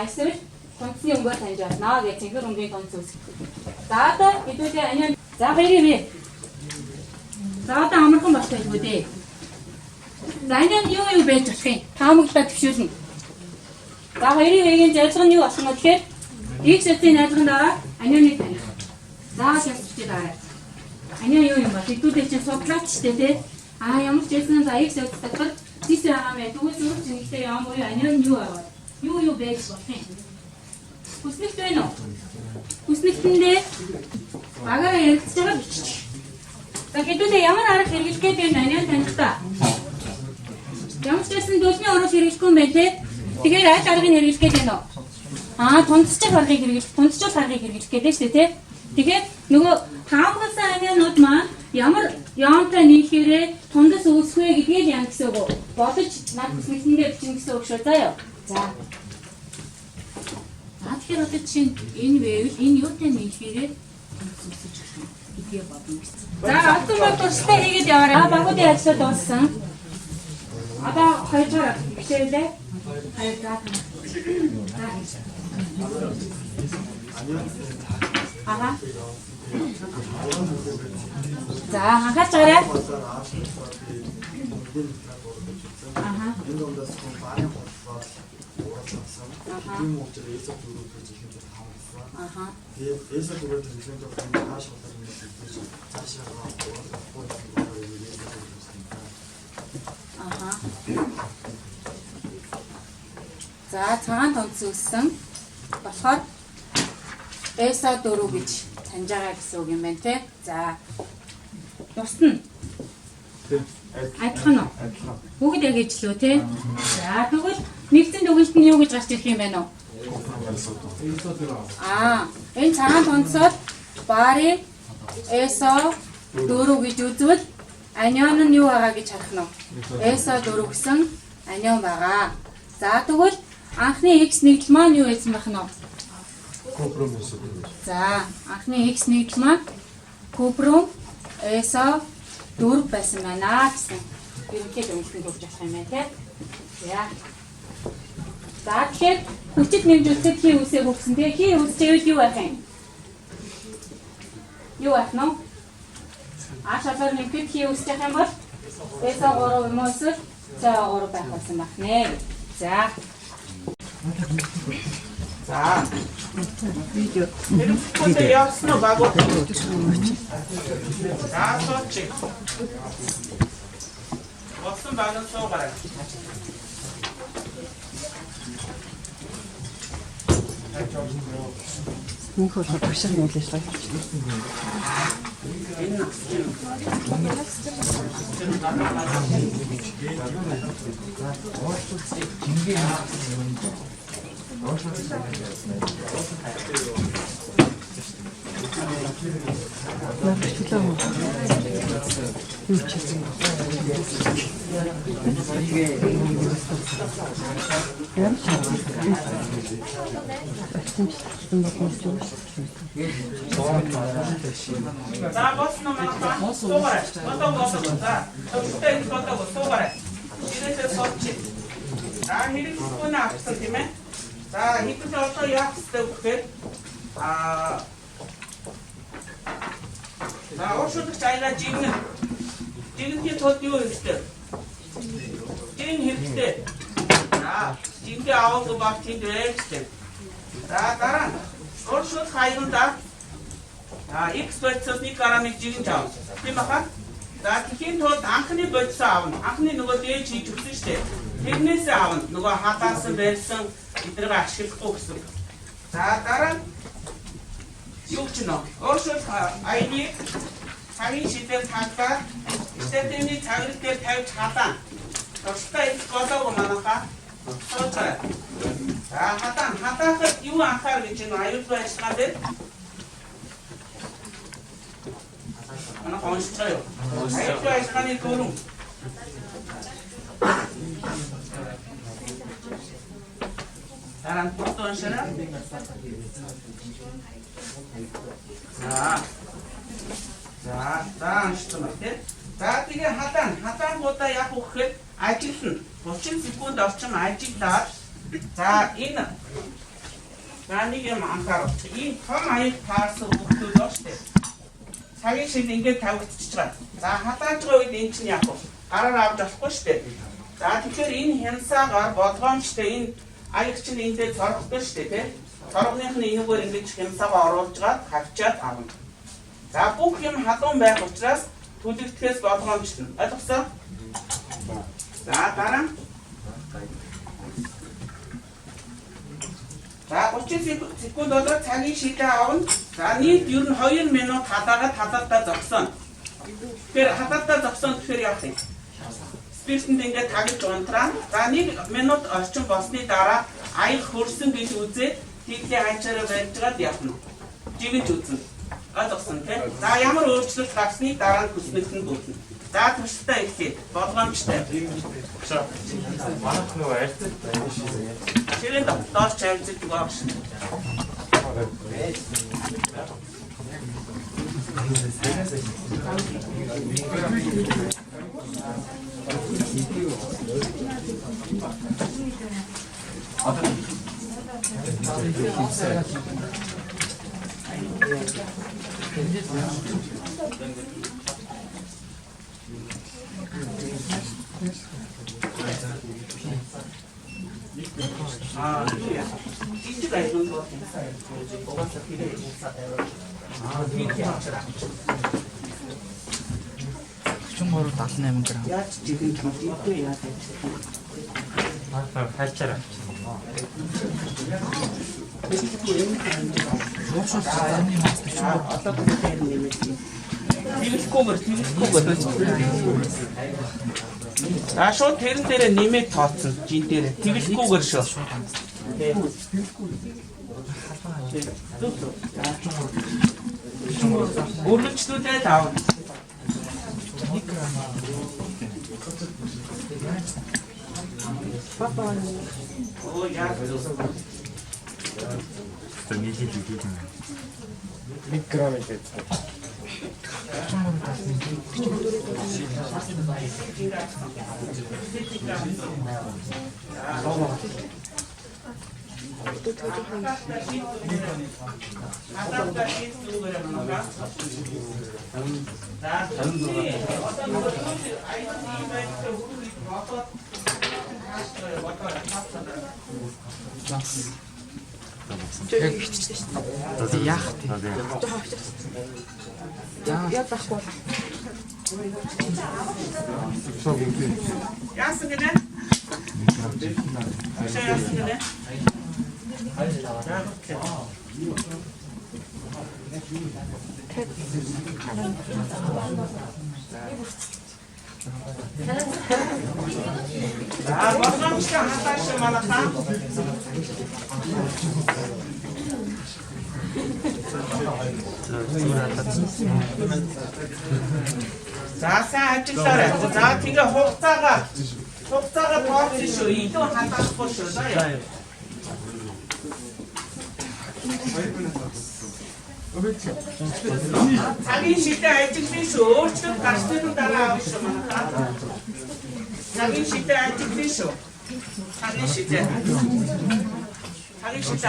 Эсвэл тонцны өнгөөр таньж байна гэж цэнхэр өнгөний тонц үсэх. За одоо хэдүүлээ аниа за хоёрыг бий. За одоо амархан болтой юм үү дээ. За аниа юу байж болох юм? Таамаглаа төвшүүлнэ. За хоёрын вэгийн зорилго нь юу болох нь тэгэхээр X-ийн найзганд дараа анианы таних. Заавал ясчихэд байгаа. Аниа юу юм бэ? Хэдүүлээ чинь судлаач штэ тий. Ямар ч байсан за X өгдөг. Тийш байгаа мэ. Тэгвэл зүрх зинхтэй яам уу аниа нь юу аваад? Юу байж болох юм? Хүснэгт байна уу? Хүснэгтэндээ багаараа ярилцж байгаа бичих. За хэдүүлээ ямар арга хэрэглэх гээд байна аниа танихтаа. Ямар ч байсан дөлмийн орол хэрэглэхгүй юм байна те. Тэгэхээр аль аргыг хэрэглэх гээд байна уу? Тунцчих аргыг хэрэглэх, тунцчул аргыг хэрэглэх гэдэг шүү дээ, тий. Тэгэхээр нөгөө таамагласан амианууд маань ямар яамтай нийлхээрээ тундас үүсэх вэ гэдгийг яа гэсэн үг. Бодож над бүсмэсэндээ бичин гэсэн үг шүү заяа. За. Тэгэхээр одоо чинь энэ байвал энэ юутай нийлхээрээ тундас үүсэж гэх гэдгийг бодно гэсэн. За, одоо мод туршилтаа хийгээд яваарай. Багуудын ажлууд дууссан. Одоо 2 дахь бишээлээ. За, хангаж гараа. Энэ дундаас компани бодлоо уурсан. Тийм учраас эсэ дөрөв гэж ихэнд таамагласан. Тэгээд эсэ дөрөв гэж ихэнд хааш болоод нэгдэж цаашаа За, цагаан тунц үссэн болохоор эсэ дөрөв гэж таньж байгаа гэсэн үг юм байна те. За. Дусна. Адилхан уу? Бүгд яг ижлөө те. За тэгвэл нэгдсэн дүгнэлт нь юу гэж гарч ирэх юм байна уу? Энэ цагаан тунцод бари эсо дөрөв гэж үзвэл анион нь юу байгаа гэж харах нь. Эсо дөрөв гэсэн анион байгаа. За тэгвэл анхны x нэгдэл маань юу байсан байх нь? За анхны x нэгдэл маань купрум эсо дөрөв байсан байна гэсэн. Ерөнхийд дүгнэлтэнд өгч авах юм байна тийм. За. За тэгэхээр хүчит нэмжүүлэхэд хий үсээ өгсөн тийм. Хий үсчээвэл юу байх юм? Юу байх нь? Шалгаар нэмэхэд хий үсчих юм бол эсо 3 юм уу эсвэл за 3 байх болсон байх нэ. За. За. Видео. Видео явсан багууд. За суучих. Болсон багын суугаарай. Нөх бол бишэр нүүлээс лай. За босно маа. Суугаарай. Одоо босно. За. Төвтэй бодоо суугаарай. Ирээсээ суучих. За хэрэггүй авсан тийм ээ. За хийх одоо яах вэ гэхээр за ошигч айлаа жигний тод юу хэрэгтэй? Жин хэрэгтэй. За жингээ авах баг тийм хэрэгтэй. За дараа ошиг хайранда x бодисоос 1 грамыг жигэн таав. Тийм баха? За тэгэхээр тод анхны бодисоо аавна. Анхны нөгөө дээж хийж өгсөн шүү дээ. Тэрнээс аавна. Нөгөө хатаас байсан эдрэг ашиглахгүй гэсэн. За дараа юу ч нөө. Ошиг ID цагийн шидээл хатаа степний цаграл дээр тавьж хатаа. Тустай их голоог манайхаа сууцаа. За хатаахад юу анхаар гэж нэг аюулгүй ажиллагаа дээр манай хонцтой. Аюулгүй ажиллагааны дүрм. Дараа нь фотон шара. За аншсан тий. За тэгээ хатаангуудаа яг үхэхэд ажиллана. 30 секунд орчим ажиллаад за энэ нэг юм анхаарах. Энэ том аяг таарсан хүмүүс байна шүү дээ. Цагийн шиг ингээд тавигдчихж байгаа. За хатааж байгаа үед эн чинь яг гараар авч болохгүй шүү дээ. За тэгэхээр энэ хянсаагаар болгоомжтой энэ аяг чинь эндээ цоргохгүй шүү дээ тий. Цоргоных нь энэгээр ингэж хянсаагаа оруулж гаад хавчаад авна. За бүх юм халуун байх учраас түлэгдэхээс болгоомжтой. Ойлгосон? За дараа. За 30 секунд болоод цагийн шидэ авна. За нийт ер нь 2 минут хадаагаа зогсооно. Тэгэхээр хадаагаа зогсооно гэхээр яах юм? Спиртэнд ингээд тагж унтраа. За 1 минут орчим болсны дараа аяг хөрсөн гэж үзээд Тийхээ хачаараа барьжгаад явна. Жигэж үзнэ. Ойлгосон тийм. За ямар өөрчлөлт гарсныг дараа нь хүснэлт нь бүрдэнэ. За туршилтаа эхлэе. Болгоомжтой. Манайх нөгөө арьцад Ширээн доош чамцдаг багш. Яаж жигэн төлөвтэй яаж хайчаараа. За шууд тэрэн дээрээ нэмээд тооцсон жин дээрээ тэгэлхгүйгээр шүү. Өргөжлүүлээ тав. Оо яа. Тэр нэг л хийх юм. 1 грамм гэдэг. Яах вэ? Яг байхгүй. Яасан гэнэ? Яасан гэнэ? Болгоомжтой хатааш манайхаа. За сайн ажиллаарай. За тэгээ хугацаагаа тооцсон шүү. Илүү хатаахгүй шүү. За яа. Цагийн шидэ ажилласан шүү. Өөрчлөлт гарснын дараа авах шүү манайхаа. Цагийн шидэ ажилласан шүү. Цагийн шидэ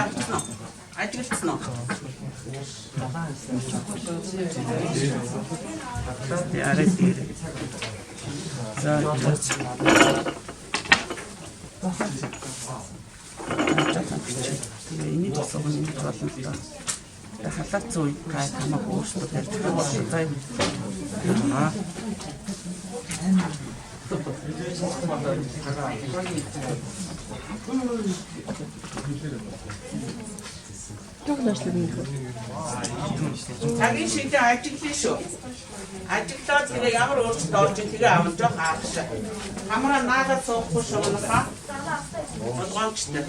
авсан уу? Ажилласан уу? Яарэ тийм. За энэ тасгал нь болно та. Халаат зүй кай хамаг өөрсдөө тарьж байгаа. Цагийн шидэ ажилласан шүү. Ажиллаад тэгээ ямар өөрчлөлт орж ийн тэгээ авч жоох хаашаа. Хамраа наагаад суухгүй шүү манайхаа. Болгоомжтой.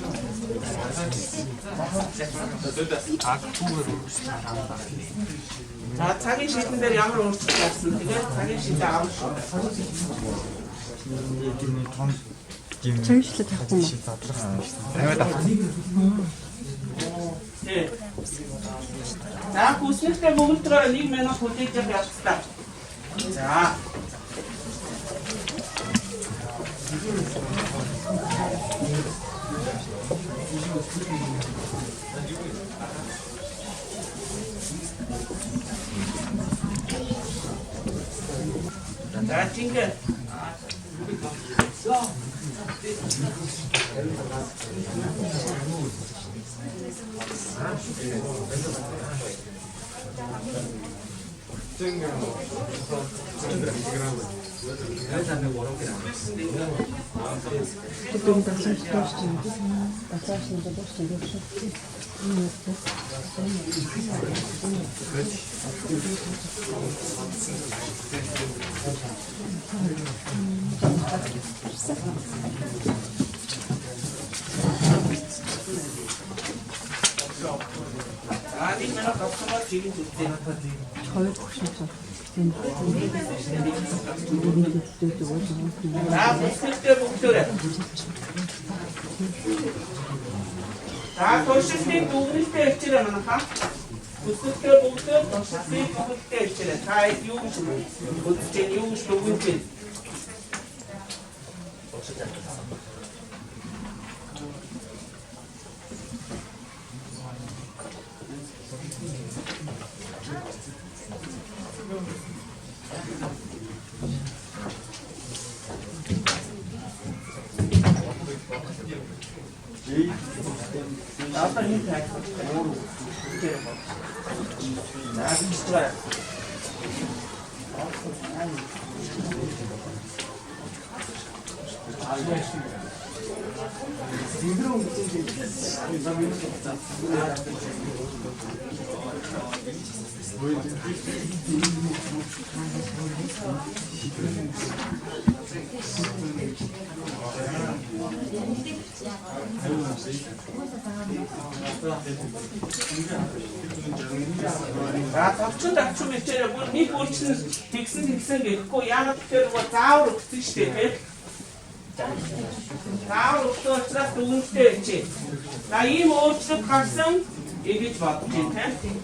За цагийн шидэн дээр ямар өөрчлөлт гарсан тэгээ цагийн шидэ авах шүү. Чамшлаа тахгүй юм. За хүснэлтэй бүгдээрээ 1 минут хүлээж явах. За. За чингээ. Adi mana customer chicken tutte. хоёр хөшөөс. Бүсэлтэй бүгдээрээ. Туршилтын дүгнэлтээ ичээрэй манайхаа. Бүсэлтэй бүгдээр туршилтын дүгнэлтээ ичээрэй. Та юу гэж үзэж юу гэж дүгнэж байна? After he had more Тавчууд авчим ичээрээ бүр нэг үйлчлэн тэгсэн гэхгүй яагаад тэгэхээр нөгөө заавар өгсөн шүү дээ тийм. Заавар өгсөн учраас дүгнэлтээ ичээ. За ийм өөрчлөлт гарсан ингэж бодож байна тийм.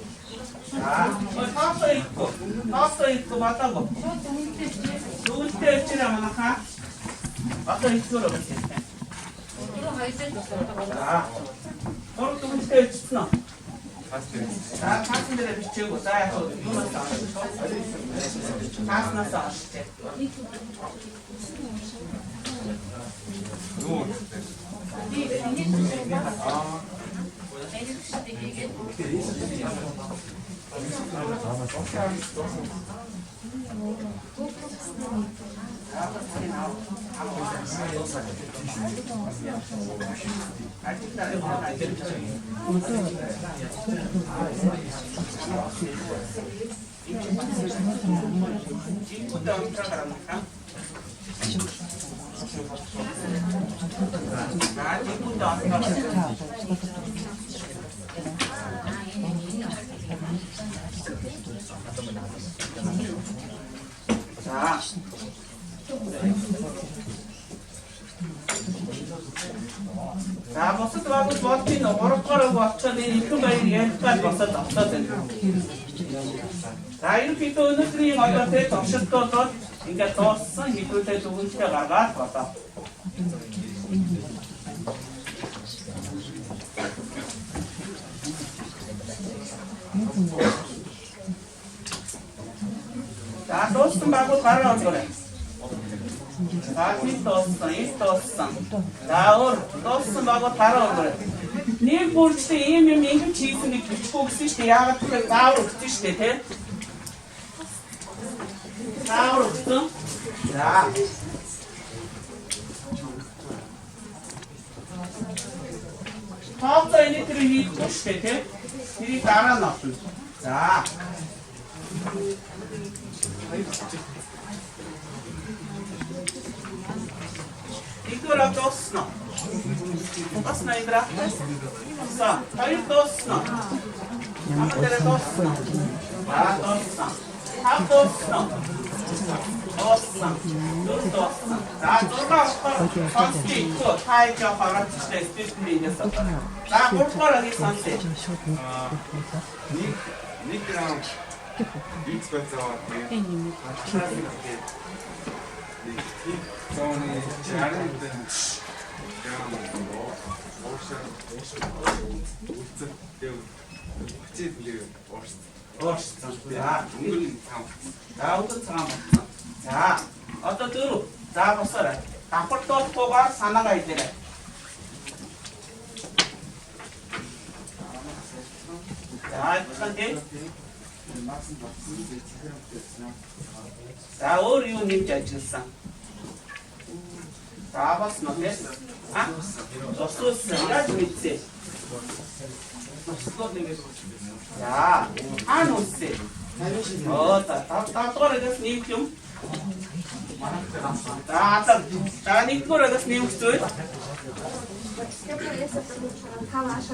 Тоосоо ихгүй батанго. Дүгнэлтээ ичээрээ манайхаа. Одоо ичгээр өгсөн тийм. Гурав дүгнэлтээ ичсэн үү? Таасан дээр бичээгүй. За яг юунаас авах вэ? Тааснаас авах тийм. Юу? За босод багт болтын 3-р болцоод энэ ихэнх баяр ялгаа босод автаад байна. За ерөнхийдөө өнөөдрийн одоо тэ туршилтууд ингээд дууссан хэдүүлээ дүгнэлтээ гаргаад болоо. За дууссан багууд гараа онгорой. За тийм дууссан. За өөр дууссан багууд гараа онгорой. Нэг бүрчтэй ийм юм ингэж хийсэн гэж бичихгүй гэсэн шүү дээ. Яагаад гэвэл заавар өгсөн шүү дээ, тийм. Заавар өгсөн. За. Тоосоо энэ тэр хийхгүй шүү дээ, тийм. Тэрийг дараа нь авсан. За. Игор авсан. Басна игра. Са, тайр досно. Амадere досно. А досно. Хав досно. Досно. Досно. За, дургаас хости тай жахарат стестний ясаа. За, бүртгаараа хийсантэй. Нэг грамм X бацаа тийм. Зооны чарууд грамм уушаа үлцэн дээр хүчтэй уурс. За, өнгөрийн цам. За, өдөр цам. За, одоо дөрөв. За, босоорой. Давхар доохгүйгээр санаагаа идээрэй. За, ихэнтэй. За, өөр юу нэмж ажилласан? За, бас нөтэ. Тосос яаж мэдсэ? За, ануусэ. Тавдугаараас нэмэх юм. За, нэгдүгээрээс нэмэх зүйл.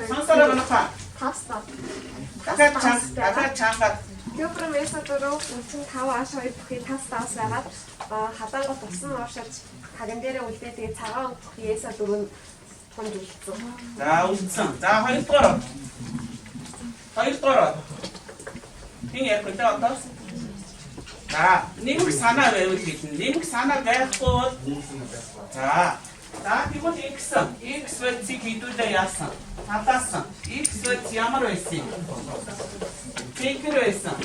Сансараа манайхаа 5 дахиад чанга Кёбрам эса дөрөв үчин 5 аш 2 бүхий 5 давс байгаад хадаангот усан уушаж хагийн дээрээ үлдээ тэгээ цагаан бүхий эса дөрөв томж үлдсэн. За үлдсэн. За хоёрдугаар. Хин яг гэдэг одоо. За нэмэг санаа байвал хэлнэ. Нэмэг санаа байхгүй бол за тэгвэл x бодисыг хэдүүлээ яасан? Хатаасан. X бодис ямар байсан? Цэгэр байсан.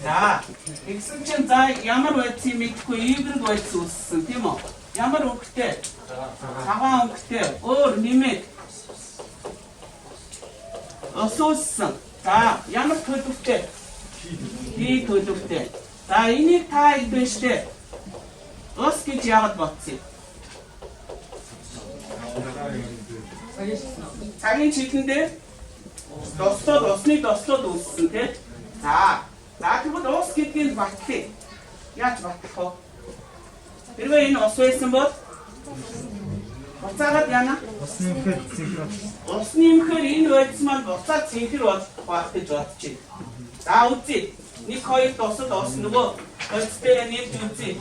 За x чинь за ямар бодисыг мэдхгүй y бодис үүссэн тийм үү? Ямар өнгөтэй? Цагаан өнгөтэй. Өөр нэмээд осуулсан. За ямар төлөвтэй? Хий төлөвтэй. За энийг та хэлбэштэй. Ус гэж яагаад бодсон? Цагийн чиглэндээ усны дослоод үүссэн тийм. За тэгвэл ус гэдгийг батлаа. Яаж батлах вэ? Хэрвээ энэ ус байсан бол буцаагаад яана? Усны имхээр энэ байдс маань буцаад цэнхэр болох байх гэж бодож байна. За үзье. 1 2 досод ус нөгөө бодис дээр нэмж үзье.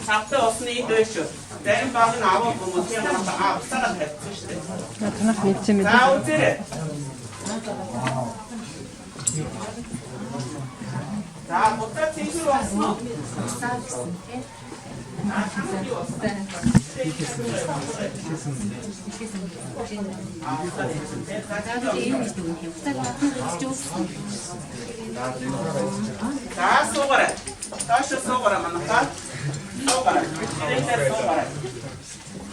Цавтай усны ид байж шүү. Зарим баг нь аваа хүмүүс ямар буцаагаад тавьчихсан шүү дээ. Танах мэдсэн мэт. За үзье. За буцаад цэнхэр болсон. За суугаарай. Тааш суугаарай манайхаа. Суугаарай. Ирээдээ суугаарай.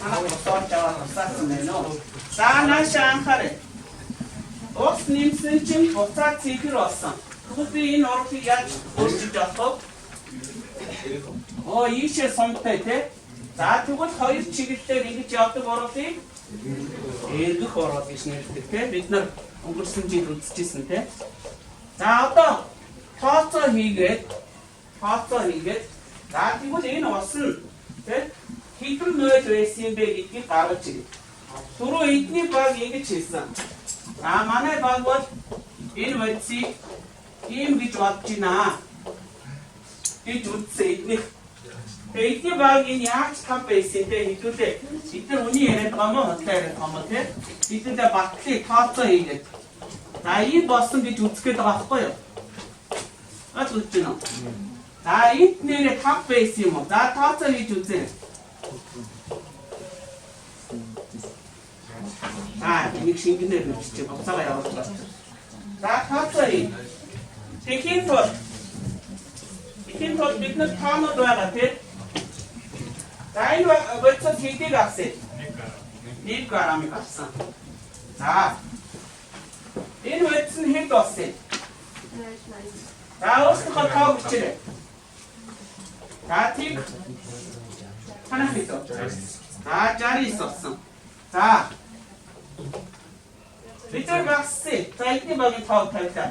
Манайх суугаарай саасан байна уу? За нааш анхаарай. Ус нэмсэн чинь буцаад цэнхэр болсон. Тэгвэл би энэ урдыг яаж өөрчилж авах вэ? Ийшээ сонготой тий. За тэгвэл хоёр чиглэлээр ингэж явдаг урдыг эргэх урд гэж нэрдэг тий. Бид нар өнгөрсөн жил үзчихсэн тий. За одоо тооцоо хийгээд за тэгвэл энэ ус нь тий хэдэн нөл байсан бэ гэдгийг гаргаж ирээ. Түрүү эдний баг ингэж хэлсэн. За манай баг бол энэ бодисыг ийм гэж бодож байна. Гэж үзсэн эдних. Эдний баг энэ яаж тав байсан те хэдүүлээ. Бид нар үний яриад байгаа мó хотлоо яриад байгаа мó те. Хэдүүлээ батлыг тооцоо хийгээд. За ийм болсон гэж үзэх гээд байгаа байхгүй юу? Аач үзэж байна уу? За энд нэрээ тав байсан юм уу? За тооцоо хийж үзье. Нэг шингэнээр нүчиж буцаага явууллаа. За тооцоо хий. Тэхийн тул бид нар тоонод байгаа тийм. За энэ бодисод хэдийг авсан? 1 грамыг авсан. За энэ бодис нь хэд болсон? За өөрсдөө тоо бичээрэй. За тийм. Танах хэд? За 69 болсон. За бид нар багсаа. За эдний багийн тоо тавьлаа.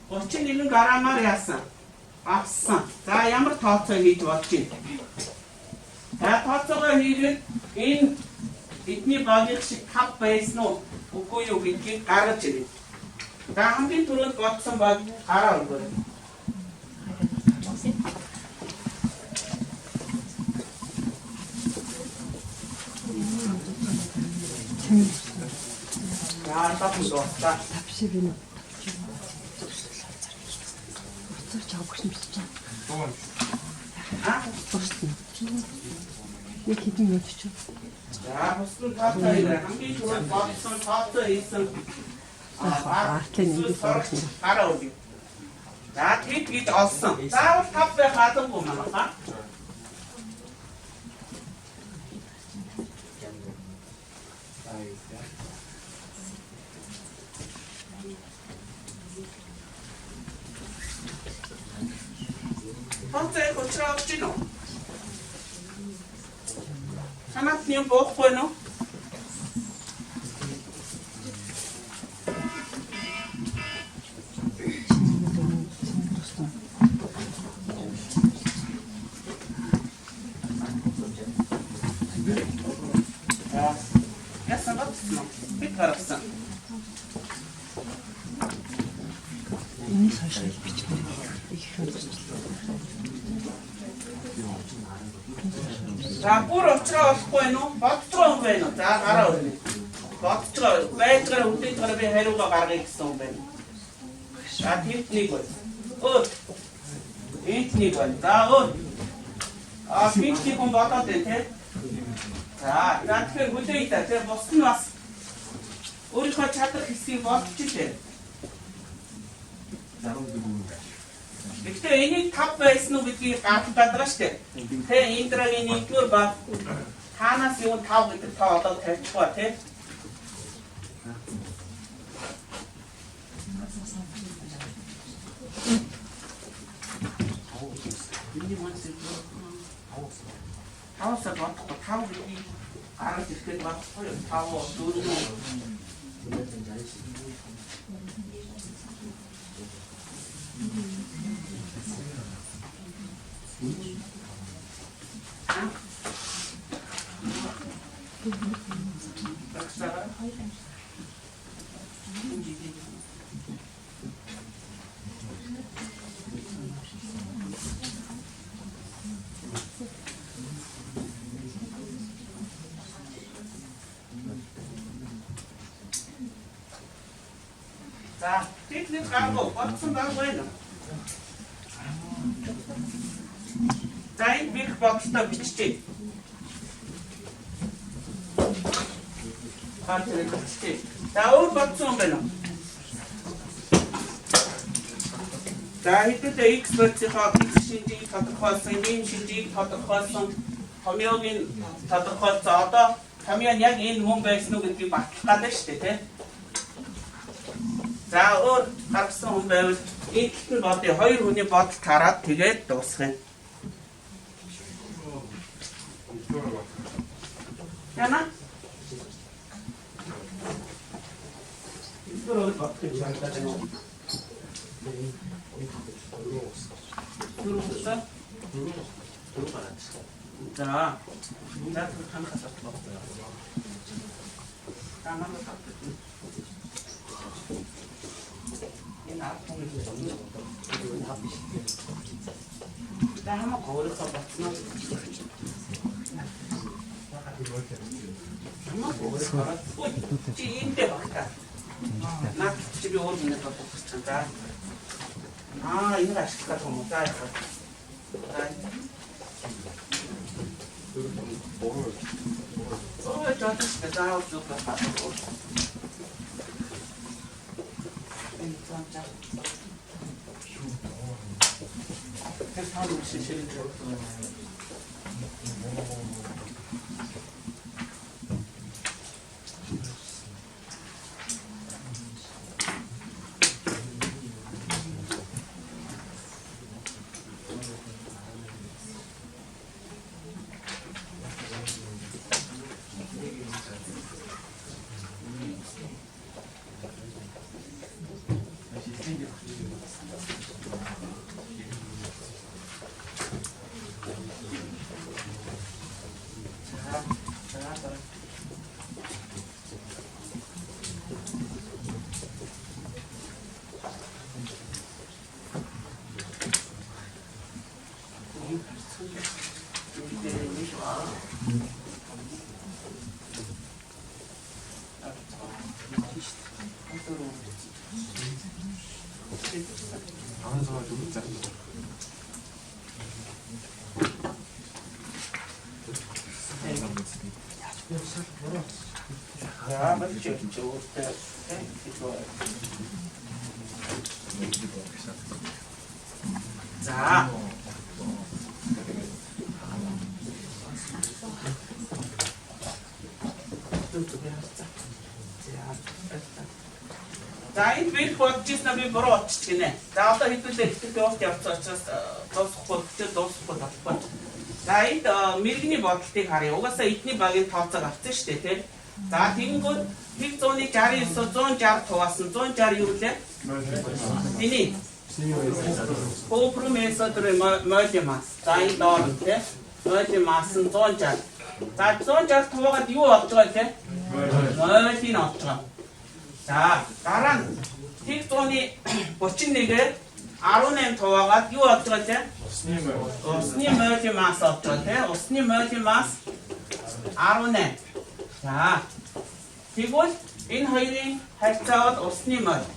31 грамаар яасан. Авсан. За ямар тооцоо хийж болж байна? За тооцоогоо хийгээд энэ эдний багийн шиг тав байсан уу? Үгүй юу гэдгийг гаргаж ирээ. За хамгийн түрүүнд бодсон баг хараа өгөө. За тапшаа. Тавшиг юм. Цогч авах юм шиг байна. Яг хэдэн минут ч. За хөслөн тооцоо хийлээ. Хамгийн түрүүнд бодсон тооцоо хийсэн. Аатлын ингэ сурах юм. Хараа өгөө. За тэд гэж олсон. Заавал тав байх албагүй манайхаа. Тооцоо хөчрөө авч гинөө. Санаад нь боохгүй нөө. гаргасан уу? Хэд гаргасан? Энийг хашиж бичгэн. Их хэмжиж. За бүр уучраа болохгүй нь уу? Бодцоо юм байна уу? За гараа өрнө. Бодцоо байдлаараа үдээдгээр би хариугаа гаргая гэсэн юм байна. За тэнд нэг байна. Өө. Энд нэг байна. За өө. Финчиг хүн бодоод байна те. За тэгэхээр хүлээе та те бос нь бас өөрийнхөө чадах хэсгийг бодчихжээ. Гэхдээ энийг 5 байсан уу гэдгийг гаргах гэдэг шүү дээ. Тэ энэ драгийн 1-р баг танаас юу 5 гэдэг тоо одоо тавьчихва тий. Тавсаа бодохгүй 5 гэдгийг гаргаж ирэхэд бодохгүй 5 4 За, тэтгэл гаргав, бодсон баг байна. За, энэ бих бодолтой биччихье. Хаатрыг биччихье. За, өөр бодсон байна. За, хэдүүлээ X бодсихоо шинжийг тодорхойлсон, ийм шинжийг тодорхойлсон, томьёогийн тодорхойлсон. Одоо томьёо нь яг энэ хүн байсан уу гэдгийг батлах гэдэг шүү дээ, тийм. За өөр гаргасан хүн байвал эдгээр нь бодъё. Хоёр хүний бодол тараад тэгээд дуусгая. Яна? Эдгээр бодох юм шаардлагатай байна уу? Дөрөвсөө? Дөрөв гараад. За. За ханахаас бодлоо. Тамаа татдаг. Дахиад гоороо батнаа. Чи энэ багтаа. Наад чи би өөр нэг бодчихсан да. Энэ ашиглах юм уу та яах вэ? Оо жаач таав зүг батаа. За. За энэ бих бодож ирсэн би буруу очиж гинэ. За одоо хэдүүлээ ихтэй уут явцсан учраас дуусахгүй болохгүй. За энд мэрэгний бодолтыг харъя. Угаасаа эдний багийн тооцоог авсан шүү дээ, тийм. За тэгэнгүүт 169 160 тугаасан 160 юу лээ? Эний. Компромесс өдрөө модимас. За энэ доор тийм. Модимас 160. За 160 тугаагаад юу болж байгаа вэ? мойлын олж байгаа. За дараа нь тэг 131-ээр 18 туваагаад юу олж байгаа те? Усны мойлын масс олж байгаа те. Усны мойлын масс 18. За тэгвэл энэ хоёрын харьцаад усны мойл.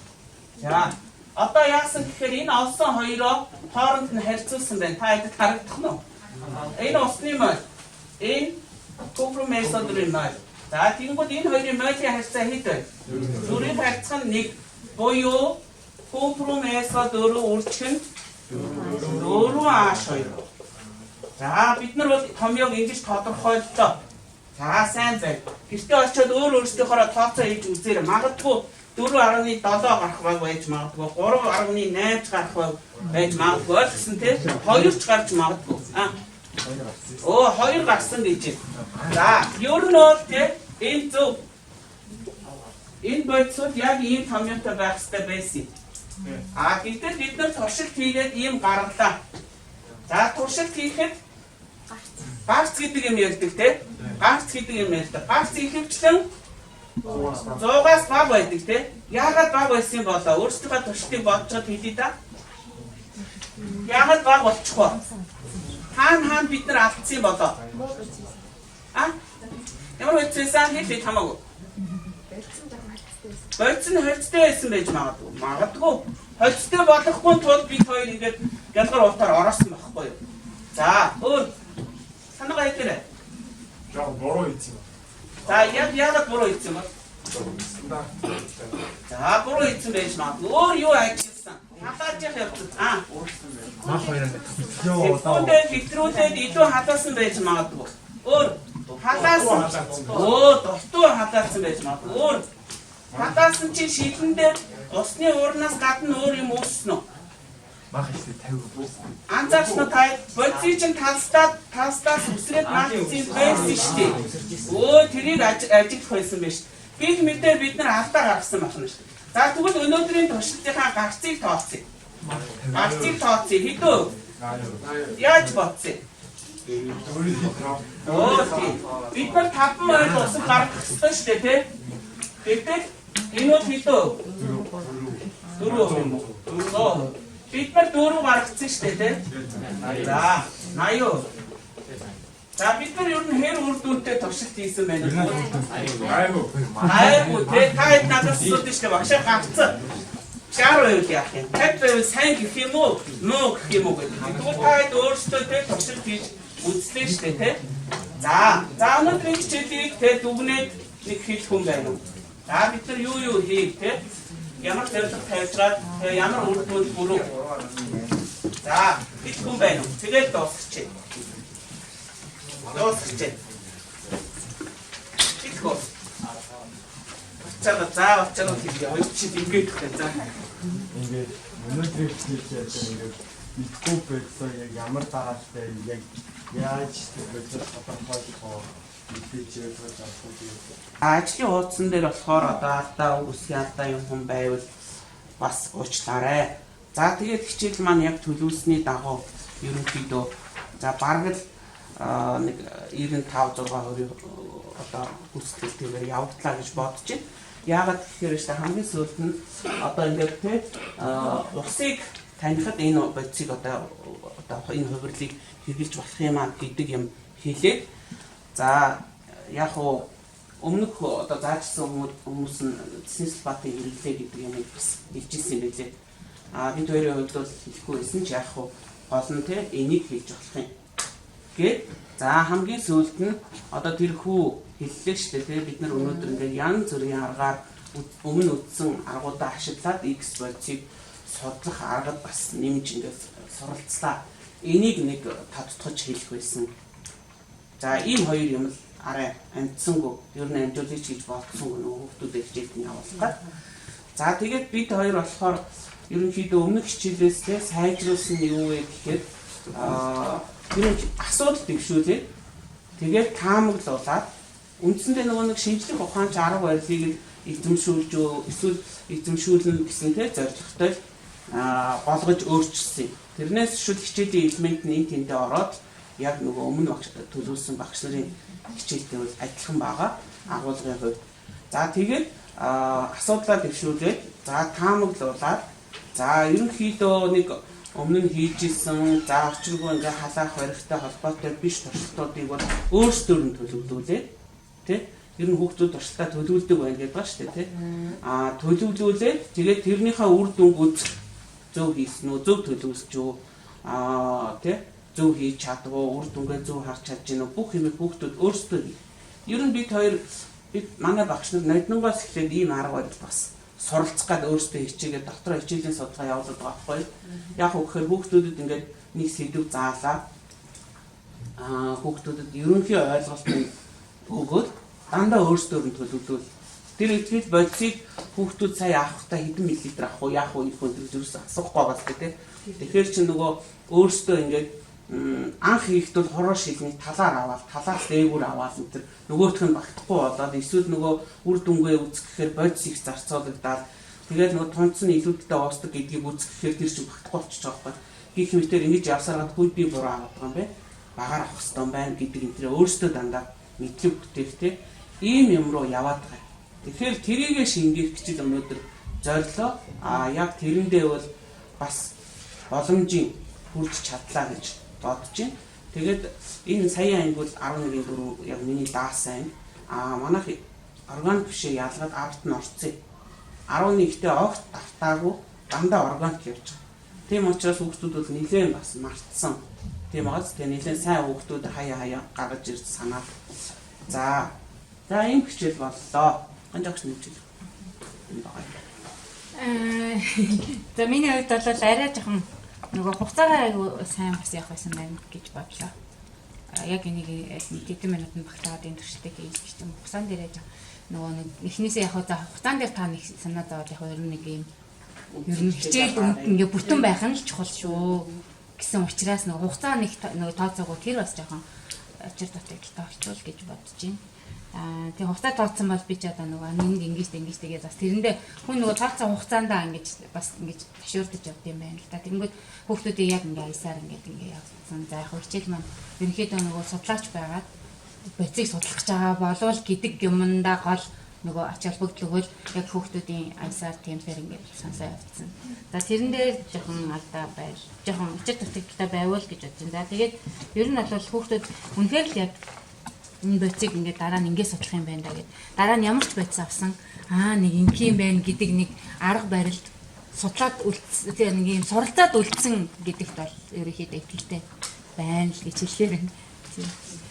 За одоо яасан гэхээр энэ олсон хоёроо хооронд нь харьцуулсан байна. Та хэд харагдах нь вэ? Энэ усны мойл. Энэ купромесодрын мойл. За тэгэнгүүт энэ хоёрын мойлын харьцаа хэд вэ? Дөрвийн харьцаа нь 1 буюу купромесодр үржих нь 4H2. За бид нар бол томьёог ингэж тодорхойллоо. За сайн байна. Гэртээ очиод өөрсдийнхөө тооцоо хийж үзээрэй. Магадгүй 4.7 гарах баг байж магадгүй 3.8 гарах байж магадгүй гэсэн тийм 2 ч гарч магадгүй. 2 гарсан гэж байна. За ер нь бол тийм энэ зөв. Энэ бодисууд яг ийм томьёотой байх хэрэгтэй байсан. Гэтэл бид нар туршилт хийгээд ийм гаргалаа. За туршилт хийхэд гарц гэдэг юм ярьдаг тийм. Гарц гэдэг юм ярьдаг. Гарц ихэвчлэн 100-аас бага байдаг тийм. Яагаад бага байсан болоо? Өөрсдийнхөө туршилтыг бодцоод хэлээ да. Яагаад бага болчих вэ? Хаана бид нар алдсан болоо? Ямар үгүйсэн хэлээ хамаагүй. Бодсон холцтой байсан байж магадгүй. Магадгүй. Холцтой болохгүй тул бид хоёр ингээд гялгар утаар оросон байхгүй юу? За, санаагаа хэлээрэй. Яг буруу хийсэн. За, яагаад буруу хийсэн бэ? За, буруу хийсэн байж магадгүй. Өөр юу ажилласан? Хатааж явчихсан. Мах хоёр нь Хэтрүүлээд илүү халаасан байж магадгүй. Өөр халаасан. Дутуу халаасан байж магадгүй. Өөр халаасан чинь шилэндээ усны уурнаас гадна өөр юм үүснэ. мах ихтэй 50%. Анзаарч нь та бодис чинь талстаас үсрээд маацын байсан шүү дээ. Тэрийг ажиглах байсан байж. Бид мэдээ бид нар алдаа гаргасан байна шүү. За тэгвэл өнөөдрийн туршилтынхаа гарцыг тооцъё. Гарцыг тооцъё. Хэдөө? Яаж бодсон? Бид нар 5 мойл ус гаргах хэрэгтэй шүү дээ, тийм? Тэгвэл энэ бол хэдөө? 4. Бид нар 4 гаргацсан шүү дээ, тийм? За, 80. За бид нар ер нь хэр үр дүнтэй туршилт хийсэн байна вэ? Айгуу, тэ таад надаас асуудаг шүү дээ. Багшаа гарцсан. 60% яах юм? 50% сайн гэх юм уу? Нөө гэх юм уу гэдэг. Тэгвэл таад өөрсдөө тэ туршилт хийж үзлээ шүү дээ, тийм? За өнөөдрийн хичээлийг тэ дүгнээд нэг хэлэх хүн байна уу? За бид нар юу хийх тийм? Ямар зорилго тавьжгаад ямар үр дүнд хүрэх. За бид хүн байна уу? Тэгээд дуусчих. Дуусчих. Итгөө. Очоод хийе. Чи ингэж хэлээ. За. Ингээд өнөөдрийн хичээлээр ингээд итгүү байсан яг ямар дагаалтай яг яаж төлөвлөж тодорхойлох мэдээж ажлын хуудсан дээр болохоор одоо алдаа үсгийн алдаа юм хүн байвал бас уучлаарай. За тэгээд хичээл маань яг төлөвлөсний дагуу ерөнхийдөө за бараг л нэг 95-6% одоо хүсэлтээр явагдлаа гэж бодож байна. Яагаад гэхээр шүү дээ хамгийн сүүлд нь одоо ингээд тэ усыг танихад энэ бодисыг одоо энэ хувирлыг хэрэгжилж болох юм аа гэдэг юм хэлээд за яг уу өмнөх одоо заажсан хүмүүс нь синсулфатын хэрэглээ гэдэг юм бас хэлжсэн юм байлээ. Бид хоёрын хувьд бол хэлэхгүй байсан ч яг уу гол нь тэ энийг хийж болох юм. Гэт за хамгийн сүүлд нь одоо тэр хүү хэллээ шүү дээ тэ бид нар өнөөдөр ингээд янз бүрийн аргаар өмнө үтсэн аргуудаа ашиглаад X бодисыг судлах аргад бас нэмж ингээд суралцлаа. Энийг нэг тодтогч хэлэх байсан. За ийм хоёр юм л арай амжсангүй ер нь амжуулж гэж бодсонгүй нөгөө хүмүүстэй хичээлд явуулах. За тэгээд бид хоёр болохоор ерөнхийдөө өмнөх хичээлээс тэ сайжруулсан нь юу вэ гэхээр тэр асуудал төвшүүлээ. Тэгээд таамаглуулаад үндсэндээ нөгөө нэг шинжлэх ухаанч арга барилыг эзэмшүүлж эсвэл эзэмшүүлнэ гэсэн тэ зорилготой болгож өөрчилсөн. Тэрнээс шүл хичээлийн элемент нь тэндээ ороод яг нөгөө өмнө төлөвлөсөн багш нарын хичээлтэй бол адилхан байгаа агуулгын хувьд. За тэгээд асуудлаа дэвшүүлээд за таамаглуулаад за ерөнхийдөө нэг өмнө нь хийж исэн за орчиргүй ингээ халаах баригтай холбоотой биш туршилтуудыг бол өөрсдөө нь төлөвлүүлээд тий ер нь хүүхдүүд туршилтаа төлөвлөдөг байна гэдэг ба шүү дээ тий төлөвлүүлээд тэгээд тэрнийхээ үр дүнг үзэх зөв хийсэн үү зөв төлөвлөж үү тий зөв хийж чадваа үр дүнгээ зөв харж чадж гинөө бүх юм хүүхдүүд өөрсдөө хий. Ер нь бид манай багш нар ноднонгоос эхлээд ийм арга барил бас суралцах гад өөрсдөө хичээгээд дотроо хичээлийн судалгаа явуулдаг байгаа байхгүй. Яг үгээр хүүхдүүдэд ингээд нэг сэдв заалаа. Хүүхдүүдэд ерөнхий ойлголтыг өгөөд дандаа өөрсдөө нь төлөвлөвөл. Тэр ихтгэл бодисыг хүүхдүүд сая авахтаа хэдэн миллилитр авах уу, яах уу гэж юусэн асуухгүй байгаа ч тийм. Тэгэхээр чи нөгөө өөрсдөө ингээд анх хийхэд бол хороо шилний талаар аваад, талаас дээгүүр аваад энэ нөгөөх нь багтахгүй болоод эсвэл нөгөө үр дүнгээ үзэхээр бодис их зарцуулагдаад тэгээд нөгөө тунцны илүүдтэй уусдаг гэдгийг үзэхээр тэр чинь багтахгүй болчихж байгаа байхгүй. Гэх мэтээр ингэж явсараад хүй би буруу аваад байгаа юм бэ? Багаар авах хэрэгтэй байна гэдэг энэ тэр өөрсдөө дандаа мэдлэг бүтээхтэй ийм юм руу яваад байгаа. Тэгэхээр тэрийгэ шингээх гэж өнөөдөр зорилоо. Яг тэрэндээ бол бас боломжийн хүрч чадлаа гэж бодож байна. Тэгээд энэ сая англи 11.4 яг миний даасан. Манайх органик бишээ ялгаад арт нь орцсон. 11-т огт автаагүй дандаа органик явж байгаа. Тийм учраас хүүхдүүд бол нэлээд бас мартсан. Тийм байгаас тэгээ нэлээд сайн хүүхдүүд хаяа гаргаж ирж санаад. За ийм хичээл боллоо. Анжаагч нэмжил. За миний хувьд бол арай жоохон нөгөө хугацаагаа айгу сайн бас явах байсан байна гэж бодлоо. Яг энийг хэдэн минутанд багтаад энэ төрштэй хийж гэж юм. Хугацаан дээрээ нөгөө нэг эхнээсээ яг за хугацаан дээр та нэг санаа зовоод яг ер нь нэг юм ер нь хичээл ингээ бүтэн байх нь л чухал шүү гэсэн учраас нөгөө хугацаа нэг тооцоогүй тэр бас жоохон очир дотогтой болчихвол гэж бодож байна. Тэгээ хугацаа тооцсон бол би ч одоо нөгөө нэг ингэж тэгээ бас тэрэндээ хүн нөгөө тооцсон хугацаандаа ингэж бас ингэж ташуурдаж явд юм байна л та. Тэнгүүд хүүхдүүдийг яг ингээ аясаар ингээ явуулсан. За яг хичээл маань ерөнхийдөө нөгөө судлаач байгаад бодисыг судлах гэж байгаа болвол гэдэг юмдаа гол нөгөө ач холбогдол өгвөл яг хүүхдүүдийн аясаар темпээр ингээ сонсоо явуулсан. За тэрэн дээр жоохон алдаа байл. Жоохон очир дотогтой байвал гэж бодож байна. За тэгээд ер нь бол хүүхдүүд үнэхээр л яг энэ бодисыг ингээ дараа нь ингээ судлах юм байна да гэд. Дараа нь ямар ч бодис авсан нэг ингийн байна гэдэг нэг арга барилд судлаад үлдсэн нэг юм суралцаад үлдсэн гэдэгт бол ерөнхийдөө итгэлтэй байна л гэж хэлэхээр байна.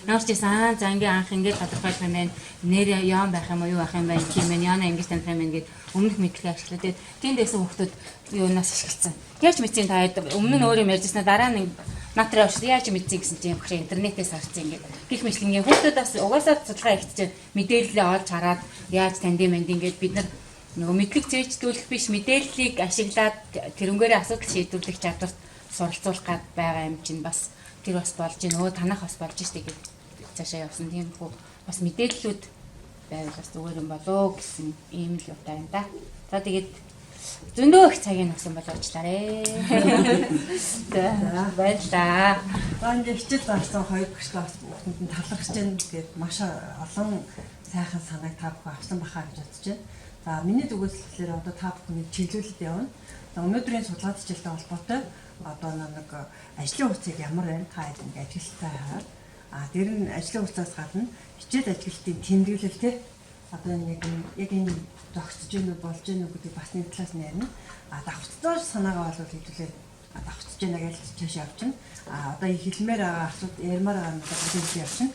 Ямар ч гэсэн за ингээ анх ингээ тодорхойлох юм байна. Нэр яам байх юм уу, юу байх юм байна гэх юм яана ингээ таних юм байна гэд өмнөх мэдлэгээ ашиглаад тэндээс хүүхдүүд юунаас ашигласан. Яаж мэдсэн та өмнө нь өөр юм ярьжсна дараа нь натраа ууш яаж мэдсэн гэсэн чинь бахи интернетээс харсан ингээ. Гэх мэт ингээ хүүхдүүдээс угаасаа судалгаа хийчихсэн мэдээлэлээ олж хараад яаж танд юм ингээд бид нар нөгөө мэдлэг зээждүүлэх биш мэдээллийг ашиглаад тэрнгээрээ асуудал шийдвэрлэх чадварт суралцуулах гад байгаа юм чинь бас тэр бас болж нөгөө танах бас болж штэ гэж цаашаа явсан тийм хөө бас мэдээллүүд байвал бас зүгээр юм болоо гэсэн ийм л утаа юм да. За тэгээд зөндөө их цагийн өгсөн болоочлаарэ. За баярлаа. За ингээ хичээл заасан хоёр багшлаа бас бүгдэнд нь талархаж байна. Тэгээд маш олон сайхан санааг та бүхэн авсан бахаа гэж бодож байна. За миний зүгээс одоо та бүхний чиглүүлэлд явна. За өнөөдрийн судалгаа хичээлтэй холбоотой одоо нэг ажлын хугацааг ямар байна та хэд ингээ ажилттай хаад дээр нь ажлын хугацаас гадна хичээл ажиглалтын тэмдэглэл те одоо яг энэ зогсож гэнэ болж гэнэ гэдэг бас нэг талаас нь ярина. Давхцаж санаагаа бол хэвлэлээ давхцаж гэнэ гэж чааш явж байна. Одоо хэлмээр байгаа асууд ярмаар байгаа юм гэж явчихна.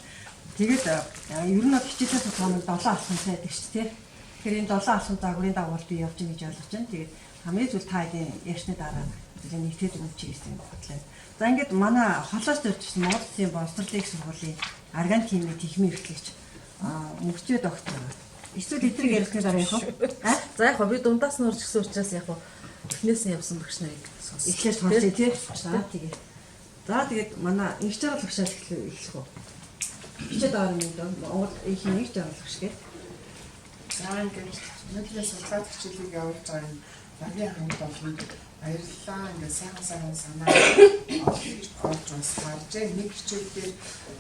Тэгээд ер нь хичээлээ судалгаанд 7 алхамтай байдаг шүү дээ. Тэгэхээр энэ 7 алхам загварын дагуур би явж байгаа гэж ойлгож байна. Тэгээд хамгийн зүйл та эдийн ярьсны дараа нэгтгэж өгч ирсэн бодлоо. За ингээд манай холоос төрчихсөн Монгол Улсын боловсролын их сургуулийн орган тимийн техникийн эрхлэгч мөрчөө доктор. Эсвэл эдрэг ярихны дараа яах вэ? За яг би дундаас нь урж гисэн учраас яг эхнээс нь явсан багш нарыг сонсоо. Эхлээд сонсъё тий. За тэгээд. За тэгээд манай инх жаргал багшаас эхлэх үү. Хичээд байгаа юм даа. Монгол их инх жаргал багш гэдэг. За ингээд өнөөдрийн судалгаа хичээлийг явуулж байгаа багийн хамт олон баярлалаа. Ингээд сайхан санаа олж бас харжээ. Нэг хичээл дээр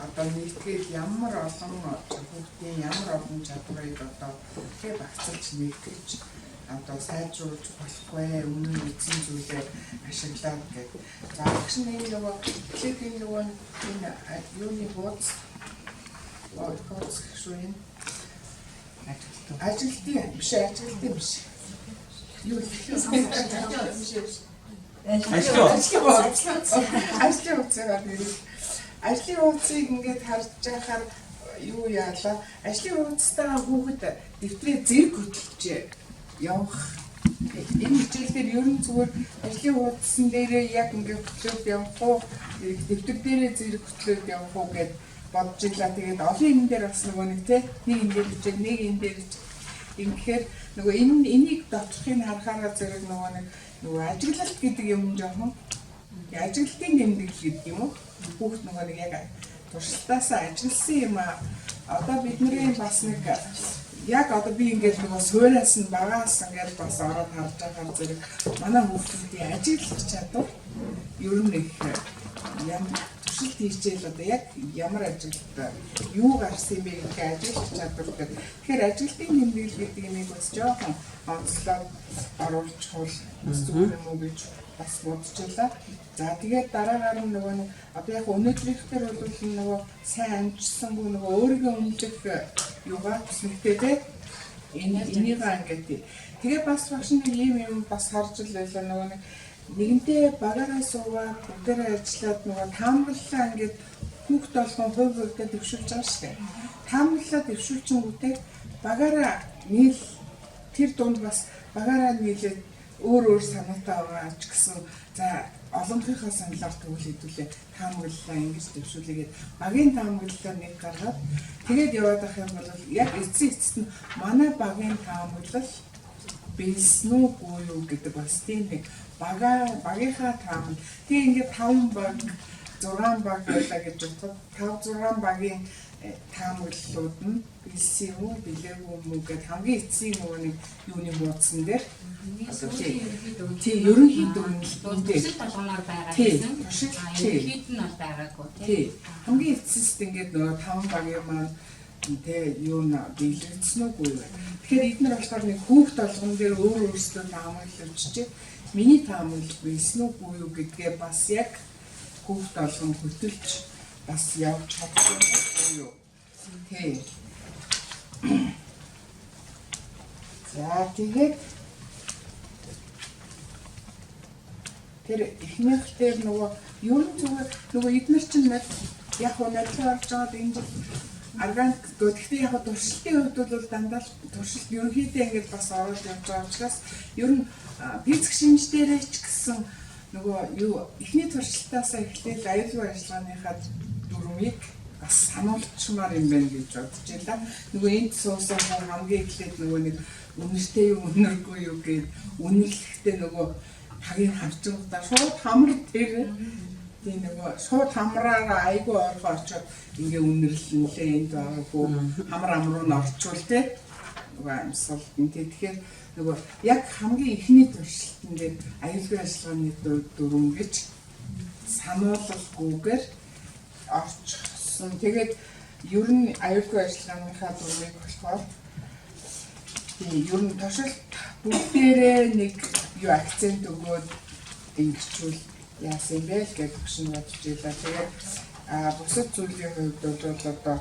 одоо нэгтгэл ямар олон хүүхдийн ямар олон чадварыг одоо тэг багцалж нэгтгэж одоо сайжруулж болохгүй өмнө үтсэн зүйлээ ашиглаад гэдэг. За багш нь нөгөө техникийн нөгөө энэ юуны хуудас шүү юм. Ажилтны биш. Юу ажлын хуудсыг ингээд харж байхаар юу яалаа. Ажлын хуудастайгаа хүүхэд дэвтрээ зэрэг хөтлөж явах. Энэ хичээл дээр ер нь зүгээр ажлын хуудсан дээрээ яг ингээд хөтлөөд явах уу, дэвтэр дээрээ зэрэг хөтлөөд явах уу гэд бодож ирлаа. Тэгээд олон юм дээр бас нөгөө нэг те нэг юм дээр бичээд нэг юм дээр ингэхээр нөгөө энийг доторхыг харахаараа зэрэг нөгөө ажиглалт гэдэг юм жоохон ажиглалтын тэмдэглэл гэдэг юм уу? Хүүхд нөгөө нэг яг туршилтаасаа ажилласан юм аа. Одоо бидний бас нэг яг одоо би ингээд нөгөө суураас нь багаас ингээд бас ороод харж байгаа зэрэг манай хүүхдүүдийн ажиглах чадвар ер нь их ямар туршилт хийчихэл одоо яг ямар ажилтаа юу гарсан юм бэ гэх ажиглах чадвар гэдэг. Тэгэхээр ажиглалтын тэмдэглэл гэдэг юмыг бас жоохон онцлоод оруулж хол зүйл юм уу гэж бас бодож байлаа. За тэгээд дараагаар нь нөгөө одоо яг өнөөдрийнхтэр бол нөгөө сайн амжсангүй нөгөө өөрийгөө үнэлэх юугаа хүснэгтэй те энийг ингээд тэгээ бас багш нэг юм бас харж л байлаа нөгөө нэгэнтээ багаараа суугаад бүгдээрээ ажиллаад нөгөө таамаглалаа ингээд хүүхд болгон хувьдаа дэвшүүлж байгаа шүү дээ. Таамаглалаа дэвшүүлчихэнгүүтээ багаараа нийл тэр дунд бас багаараа нийлээд өөр санаатай байгаа ч гэсэн за олонхийнхаа саналаар тэгвэл хэдүүлээ таамаглалаа ингэж дэвшүүлээгээд багийн таамаглалаа нэг гаргаад тэгээд яваад ах юм бол яг эцэст нь манай багийн таамаглал бэлсэн үгүй юу гэдэг бас тийм нэг багийнхаа таамаг тийм ингээд 5 баг 6 баг байлаа гэж бодоход 5 6 багийн таамаглалууд нь бэлсэн үү билээгүй юм уу гэдэг хамгийн эцсийн нөгөө нэг юуны хуудсан дээр тийм ерөнхийдөө туршилт болгоноор байгаа гэсэн. Ерөнхийд нь бол байгаагүй тийм. Хамгийн эцэст ингээд нөгөө 5 багийн маань тэгээ юу н биелэгдсэн үгүй юу. Тэгэхээр эдгээр болохоор нэг хүүхд болгон дээр өөрсдөө таамаглалчиж миний таамаглал биелсэн үгүй юу гэдгээ бас яг хүүхд болгон хөтөлж бас явж чадсан юу. Тийм. За тэгээд тэр ихнийх дээр нөгөө ер нь зүгээр нөгөө эдгээр чинь яг унадлаа орж байгаад энэ жил органик гэхдээ яг туршилтын хувьд бол дандаа туршилт ерөнхийдөө ингээд бас ороод явж байгаа учраас ер нь физик шинж дээрээ ч гэсэн нөгөө юу ихний туршилтаасаа эхлээл аюулгүй ажиллагааныхаа дүрмийг бас сануулчмаар юм байна гэж бодож байлаа. Нөгөө энд суусан хамгийн эхлээд нөгөө нэг үнэртэй юу үнэргүй юу гэж үнэрлэхдээ нөгөө хагийн харцангуудаа шууд хамар дээр тийм нөгөө шууд хамраараа айгүй оргоо очоод ингээ үнэрлэнлээ энд байгаагүй хамар амруу нь орчвол те нөгөө амьсгал тэгэхээр нөгөө яг хамгийн ихний туршилтан дээр аюулгүй ажиллагааны дүрм гэж сануулгагүйгээр орчихсон. Тэгээд ер нь аюулгүй ажиллагааныхаа дүрмийг болохоор ер нь туршилт бүгдээрээ нэг юу акцент өгөөд ингэчүүл яасан бэ гэж хөшин бодож байлаа. Тэгээд бусад зүйлийн хувьд бол одоо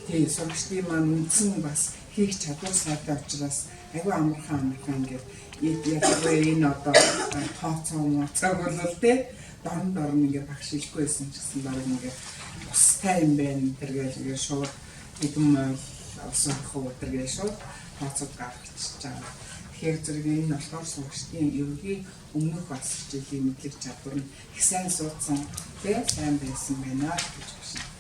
тийм сурагчдын маань үндсэн бас хийх чадвар сайтай учраас айгүй амархан ингээд яг энэ одоо тооцоо бол тий дорн ингээд багшилгүй байсан ч гэсэн баг ингээд устай юм байна тэргээл ингээд шууд хэдэн мөл олсон хөө тэргээл шууд тооцоо гаргачихж байгаа. Тэгэхээр зэрэг энэ болохоор сурагчдын ерөнхий өмнөх бас хичээлийн мэдлэг чадвар нь их сайн суудсан тий сайн байсан байна гэж байна.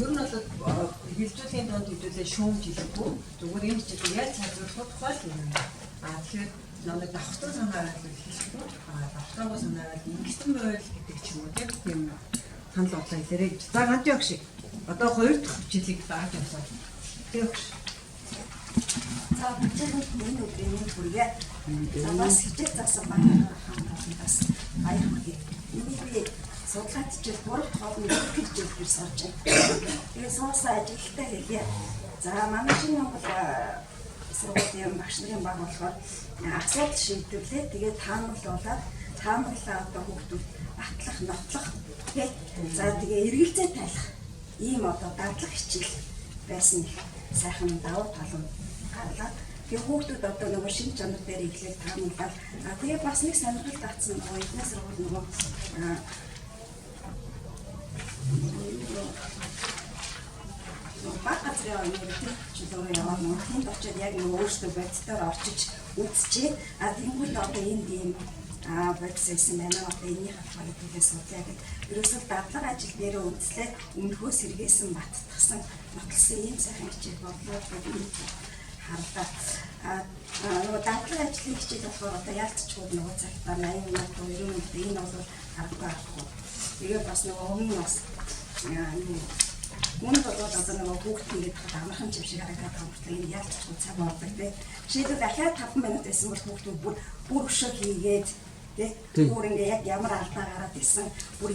Ер нь бол хилжүүлэхийн донд хэдүүлээ шүүмж хэлэхгүй зүгээр энэ чинь яаж чадварлах тухай л юм. Тэгэхээр нэг давхрын санаагаар хэлэхгүй давхрын санаагаар ингэсэн байл гэдэг ч юм уу тийм санал бодлоо хэлээрэй гэж. За ганц яг шиг одоо 2 дахь хичээлийг дааж явсан. Тэгэх За бүжиглэн энэ өдрийн минь хүргээ. За бас хичээл заасан байна. Бас баяр хүргээ. Энийг би судлаад чил 3 дахь хоолны хичээл гэж сорж байна. Тэгээ суусаа ажилтаа хэлье. За манай шинэ Монгол сургуулийн багш нарын баг болохоор асуудал шийдвэрлээ. Тэгээ таамаглуулаад таамаглаа одоо хүүхдүүд батлах, нотлох тий. За тэгээ эргэлзээ тайлах ийм одоо дадлах хичээл байсан их сайхан давуу тал нь гарлаа. Тэгээ хүүхдүүд одоо нөгөө шинэ чанар дээр ихлээр таамаглаад тэгээ бас нэг сонирхол татсан нөгөө эдний сургууль нөгөө баг газрын өнөртэй чөлөөрөө яваад нүхэнд очиод яг нэг өөртөө бодитоор орчиж үзчихээ. Тэнгуүл одоо энд ийм бодиссэн байна. Одоо энийх ахмаар төлөө судлаа гэд. Ерөөсөө дадлага ажил дээр үзлээ. Өмнөхөө сэргээсэн баттгсан нотлсон ийм сайхан хичээл боллоо гэдэг харлаа. Нөгөө дадлага ажлын хичээл болохоор одоо яалтчгүй нөгөө цагтаа 80 минут 90 минут энэ бол харахгүй. Тэгээ бас нөгөө өмнө бас Мөн бол одоо нөгөө хүүхд ингээд амархан чив шиг харагдаад байгаа юм. Энэ яалтчгүй цаг болдог тий. Жишээлбэл дахиад 5 минут байсан бол хүүхдүүд бүр өшөө хийгээд тий. Бүр ингээд яг ямар алдаа гараад ирсэн. Бүр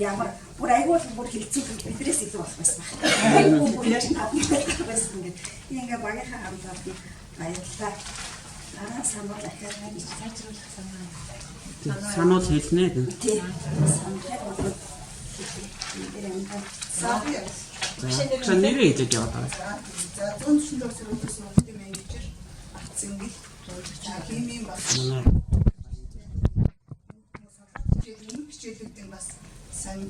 айгүй бүр хилцүүл бидрээс илүү болох байсан байна. Бүр яг 5 минут байсан ингээд. Ингээ багийнхаа хамтаад баярлалаа. Дараа самбар дахиад нэг сайжруулах санаа. Санууд хэлнэ гэх. Тий. Санаа. За нэрээ хийж яваад байгаа. За 144 сөрөөс нутгийн менежер Ацэнгэл химийн бас хичээлүүдийн бас сайн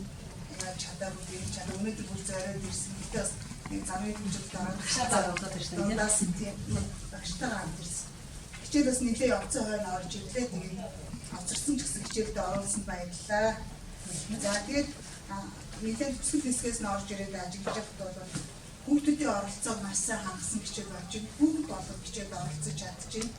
чадаагүй юм чанаа өнөөдөр бүр зориод ирсэн. Гэтэ бас нэг замын хэмжээнд дараа болоод ирсэн. Дандаас тийм багштайгаа хамт ирсэн. Хичээл бас нэлээ явцсан хойно орж ирлээ. Тэгээд авчирсан ч гэсэн хичээлд оруулсан баярлалаа. За тэгээд нэлээд бүсгэл хэсгээс нь орж ирээд ажиглаж явахдаа бол хүүхдүүдийн оролцоог маш сайн хангасан хичээл болж байна. Бүгд болон хичээлд оролцож чадчихэв.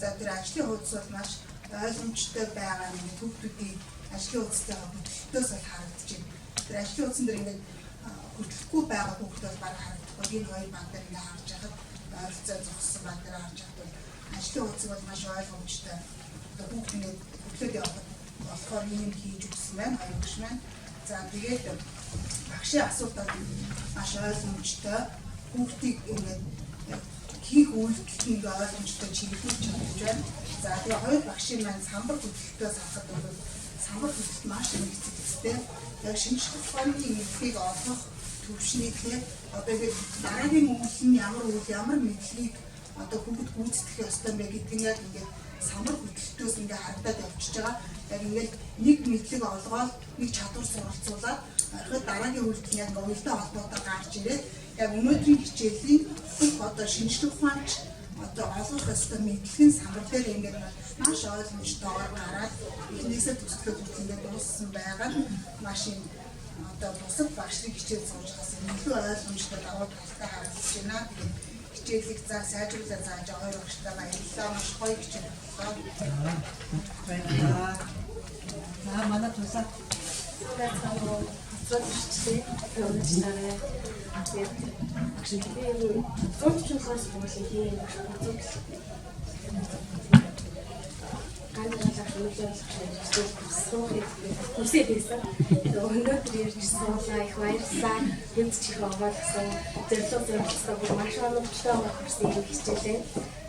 За тэр ажлын хуудас бол маш ойлгомжтой байгаа юм. Хүүхдүүдийн ажлын хуудастай хөдөлгөөнөөс бол харагдаж байна. Тэр ажлын хуудсан дээр ингээд хөдөлгөхгүй байгаа хүүхдүүд бол баг харагдахгүй. Энэ хоёр баг дээр ингээд харж байхад ойролцоо зогссон баг дээр харж байхад бол ажлын хуудас бол маш ойлгомжтой. Одоо хүүхдийн хөдлөөд явахад болохоор ийм хийж өгсөн байна. Хоёр багш маань. За тэгээд багшийн асуултад маш ойлгомжтой хүүхдийг ингээд хийх үйлдэлт нь ойлгомжтой чиглүүлж чадж байна. За тэгээд хоёр багшийн маань самбар хөдөлгөөнөөс харахад бол самбар хөдөлгөлт маш их хэцүүтэй. Яг шинжлэх ухааны мэдлэгийг олох төвшнийхээ одоо ингээд дараагийн үйл нь ямар мэдлэгийг одоо бүгд гүйцэтгэх ёстой юм бэ гэдэг нь яг ингээд самбар хөдөлгөөнөөс ингээд харагдаад явчихж байгаа. Яг ингээд нэг мэдлэг олгоод нэг чадвар суралцуулаад орхиод дараагийн үйлдэл яг уялдаа холбоотой гарч ирээд яг өнөөдрийн хичээлийн бүх одоо шинжлэх ухаанч одоо олох ёстой мэдлэгийн самбар дээр ингээд маш ойлгомжтойгоор гараад эхнээсээ төслөө ингээд дууссан байгаа нь маш юм одоо бусад багшийн хичээл сууж байгаа илүү ойлгомжтой давуу талтай харагдаж байна. Тэгээд хичээлийг сайжруулаад зааж хоёр багштай баярлалаа. Маш гоё хичээл боллоо. Баярлалаа. Манай тусаа Хүсээд байсан. Өнөөдөр ирж суулаа их баярлалаа. Энд чих оруулсан. Зөвлөсөн бүр маш оновчтой болсон юм хичээлээ.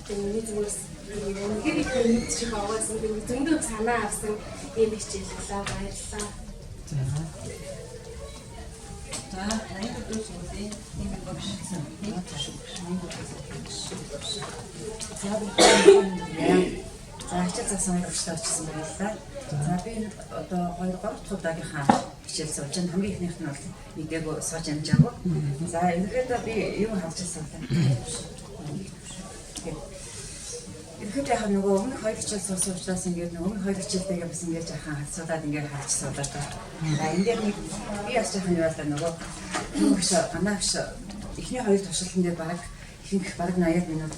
Миний зүгээс нэг нэг чих оруулсан. Зөндөө санаа авсан юм хичээл болоо баярлалаа. За, нэг дүүс үгүй нэг багш нэг ташгүй. За, хичээл заасан багштай очсон байлаа. За, би одоо 2-3 дахь удаагийнхаа хичээл сууж байгаа. Хамгийн ихнийх нь бол нэгдээ сууж амжаагүй. За, ерөнхийдөө би юу харж байсан бэ? Ерөнхийдөө яг нөгөө өмнөх 2 хичээл суусан учраас ингээд өмнөх 2 хичээлтэйгээ бас ингээд жаахан хацуудаад ингээд харж суулаад байна. За, энэ дээр нэг би бас жаахан юу байлаа нөгөө ганаач эхний 2 туршилтан дээр баг ихэнх баг 80 минут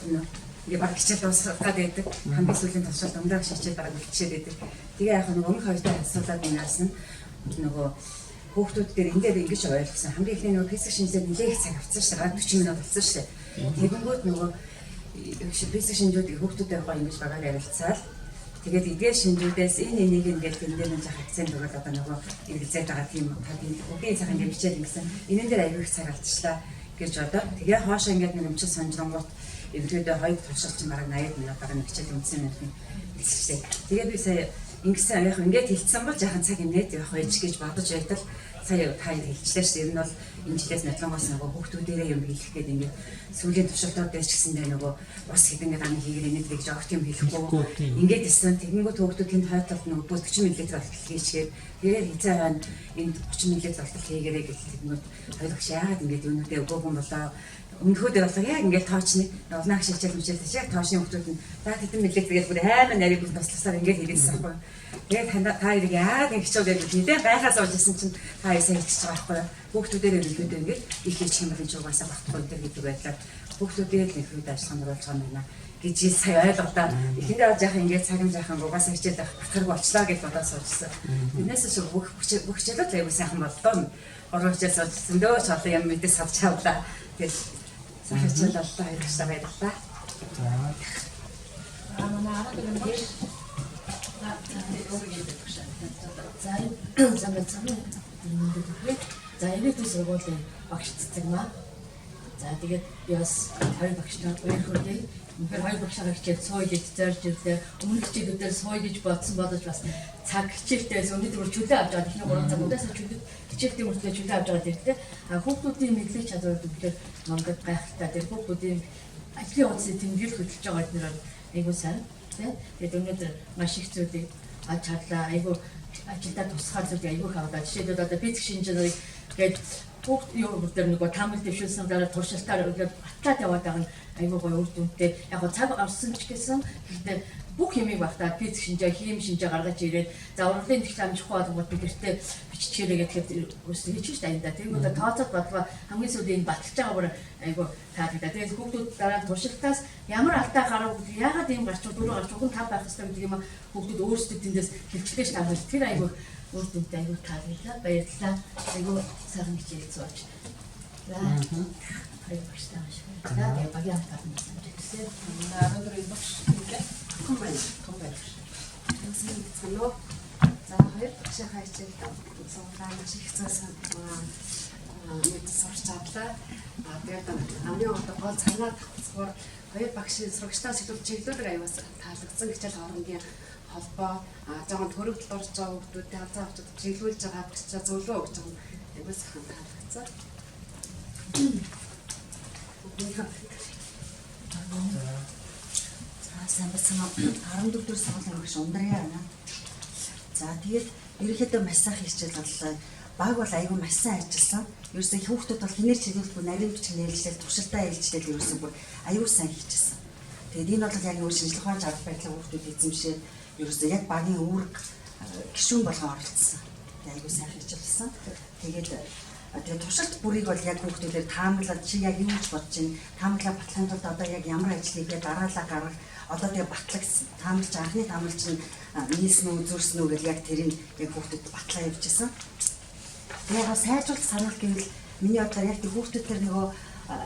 ингээ баг хичээл дуусгах гэдэг хамгийн сүүлийн туршилт өмнөх хичээл баг хичээд байдаг. Тэгээ яг нөгөө өмнөх 2 дахь асуулаад ингэсэн нөгөө хүүхдүүд дээр энэ дээр ингэж ойлгосон. Хамгийн ихний нөгөө физик шинжилгээ нэлээд их цаг авсан шүү дээ. 40 минут авсан шүү дээ. Тэгэнгүүт нөгөө бasic шинжүүдийг хүүхдүүдтэй гоё ингэж багаар ярилцаал. Тэгээд эдгээр шинжүүдээс энэ энийг ингээд тэндээр нь жах акцент өгöd одоо нөгөө эргэлзээд байгаа тийм үгийн цагаан ингээд бичээд ингэсэн. Энэн дээр аягүй их цаг алдчихлаа гэж бодоод тэгээ хоошоо ингээд нэг өмчил сонжронгууд эвлүүдээ хоёр туршилчин бараг 80 минут дараа нэг хичээл үндсэн юм хэлчихлээ. Тэгээд би сая ингэсэн яг ингээд хэлсэн бол жаахан цаг имнээд явах байж гэж бодож байтал сая тань хэлчихлээ шүү. Ер нь бол энэ жилээс нотлонгоос нөгөө хүүхдүүдээрээ юм хэлэх гээд ингээд сүүлийн туршилтууд дээр ч гэсэндээ нөгөө бас хэдэнгээд аны хийгэр энэд гэж огт юм хэлэхгүй. Ингээд исэн тэгэнгүүт хүүхдүүдийн хойтлолт нөгөө 40 мл болтол хийчихээ. Тэгээд хязаа байна энд 30 мл болтол хийгэрээ гэж тэгэнгүүт ойлгох яагаад ингээд өнөөдөө өгөөгүй болоо. Өмнөхөдөр болоо яг ингээд тоочны улнаах шилжээл мчээл тийш яг тоочны хүүхдүүд нь за хэдэн мл тэгээд бүр аймаа нарийн бүс тусласаар ингээд хийгээсэн байхгүй. Тэгээд та хоёрыг яагаад ингэ хичээл гэж нэлээд гайхаа суужсэн чинь та хоёр сайн хэлчихэж байгаа байхгүй. Хүүхдүүдээр өргөдөө ингээд их хийж хэмрэж угаасаа багтахгүй гэдэг байдлаар хүүхдүүдээр л их үед ажиллах нь болж байгаа юм байна гэж сая ойлголоо. Эхэндээ бол яхаа ингээд цагим жаахан угаасаа хичээл батхарг болчлаа гэж бодоод суужсэн. Энэсээс бүх хичээлүүд аягүй сайхан боллоо. Ороо хичээл суужсэн дөө ч олон юм мэдээ савч авлаа. Тэгээд сайхан хичээл боллоо баярлалаа баярлалаа. За ирээдүйн сургуулийн багш цэцэг маа. За тэгээд яс хоёр багштай баярлалаа. Үнэхээр хоёр багшаа хичээл сууж зорж ирлээ. Өмнөх хичээлүүдээр сууж гэж бодсон бодож бас цаг хичээлдээс өнөөдөр чөлөө авч байгаа. Эхний 3 цагуудаас чөлөө хичээлтэй мөртлөө чөлөө авч байгаа гэдэг. Хүүхдүүдийн мэдлэг чадвар үнэхээр мангад гайхалтай. Тэр хүүхдүүдийн ажлын удаасын тэмдэглэл хөдөлж байгаа эдгээр айгуу сайн. Тэгээд өнөөдөр маш их зүйлийг аж харлаа. Айгуу ажилдаа тусгаар зүйл айгуу хаваад. Жишээлбэл одоо бицэг шинжээрийг гээд хүүхд юу гэдэг нөгөө таамаг дэвшүүлсэн дараа туршилтаар өгөөд батлаад яваад байгаа нь айгуу гоё үр дүнтэй. Яг го цаг орсон ч гэсэн гэхдээ бүх юмыг багтаа бицэг шинжээ, хийм шинжээ гаргаж ирээд за урлагийн тэгш амжихгүй болгоод бидэртээ биччихээрэй гэхэд үс хийж шүү дээ. Тэгвэл тооцоод бодлого хамгийн сүүлийн баталж байгаа бүр айгуу таалагдаа. Тэгээд хүүхдүүд дараа туршилтаас ямар алдаа гарав яагаад ийм гарч дөрөв гарч уг нь тав байх хэрэгтэй гэдэг юм а хүүхдүүд өөрсдөө тэндээс хэлчихлээ шүү дээ. Тэр айгуу үр дүнтэй айгуу таалагдаа. Баярлалаа. Айгуу сайхан хичээл сууж. За хоёр багштай маш их. За яг багийн хамтарсан гэсэн. Өнөөдөр багш хэлээ. Комбайн. Санаа. За хоёр багшаа хичээл суулаа маш их цаасан мэд сурч авлаа. Тэгээд амны одоо гол санаа тавцгаар хоёр багшийн сурагчдаа сэдвүүл чиглэлээр аяас таалагдсан хичээл хоорондын холбоо жоохон төрөгдөл орж байгаа хүмүүстэй хазаа авч чиглүүлж байгаа багшаа зөвлөө өгч байгаа юм аяас хан таалагдсан. сайн бацсан 14 дэх сургуулийн багш ундраа байна. За тэгээд ерөнхийдөө маш сайхан хичээл боллоо. Баг бол айгүй маш сайн ажилласан. Ерөөсөө хүүхдүүд бол хинээр чиглүүлэхгүй нарийн бичгийн хэлжлэл туршилтаа хэлжлэл ерөөсөө бүр айгүй сайн хийчихсэн. Тэгээд энэ бол яг нөр шинжлэх ухааны арга барилаа хүүхдүүд эзэмшээ ерөөсөө яг багийн үүрэг гишүүн болгон оролцсон. Айгүй сайн хийчихсэн. Тэгээд туршилт бүрийг бол яг хүүхдүүдээр таамаглаад чи яг юу гэж бодож байна? Таамаглаа батлахын тулд одоо яг ямар ажил хийгээд дараалал гаргах одоо тэгээ батлагч таамаглаж анхны таамаглаж нь нийснэ үү зүрснэ үү гэж яг тэрийг яг хүүхдэд батлаа явуулчихсан. Тэгээ сайжруулах санал гэвэл миний бодлоор яг хүүхдүүдээр нөгөө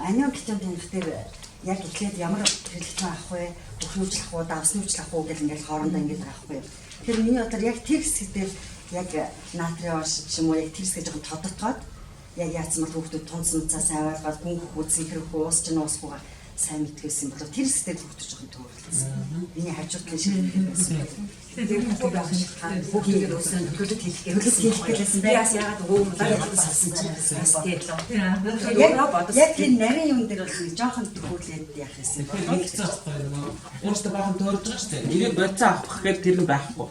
анион гитэн тэмдэг дээр яг эхлээд ямар хэрэглэн авах вэ? Бүхнүүжлэх уу, давснуучлах уу гэл ингээл хоорондоо ингээд авах вэ? Тэр миний бодлоор яг тэр хэсэг дээр яг натрийн орш ч юм уу яг тэр хэсгээ жоохон тодотгоод яг яатсан бол хүүхдүүд тунц нуцаа сайн ойлгоод гүн хөхүүд хэрэг уус ч уусгүйгаа сайн мэдгэсэн бол тэр хэсгээр хүүхдүүд жоохон төөрөлдсөн. Миний хажуудлын шиг байсан. Тэгээд хүүхдүүд байх шиг хүүхдүүд өсөн төлөд хэлэх гэлсэн. Би бас яагаад өөмөлөө салсан чинь бас тэгээд яг тэр нарийн юм дээр бол жоохон төхөөлээд яах гэсэн бол өөртөө баахан төөрж байгаа шүү дээ. Нэрийг бодцоо авах гэхээр тэр нь байхгүй.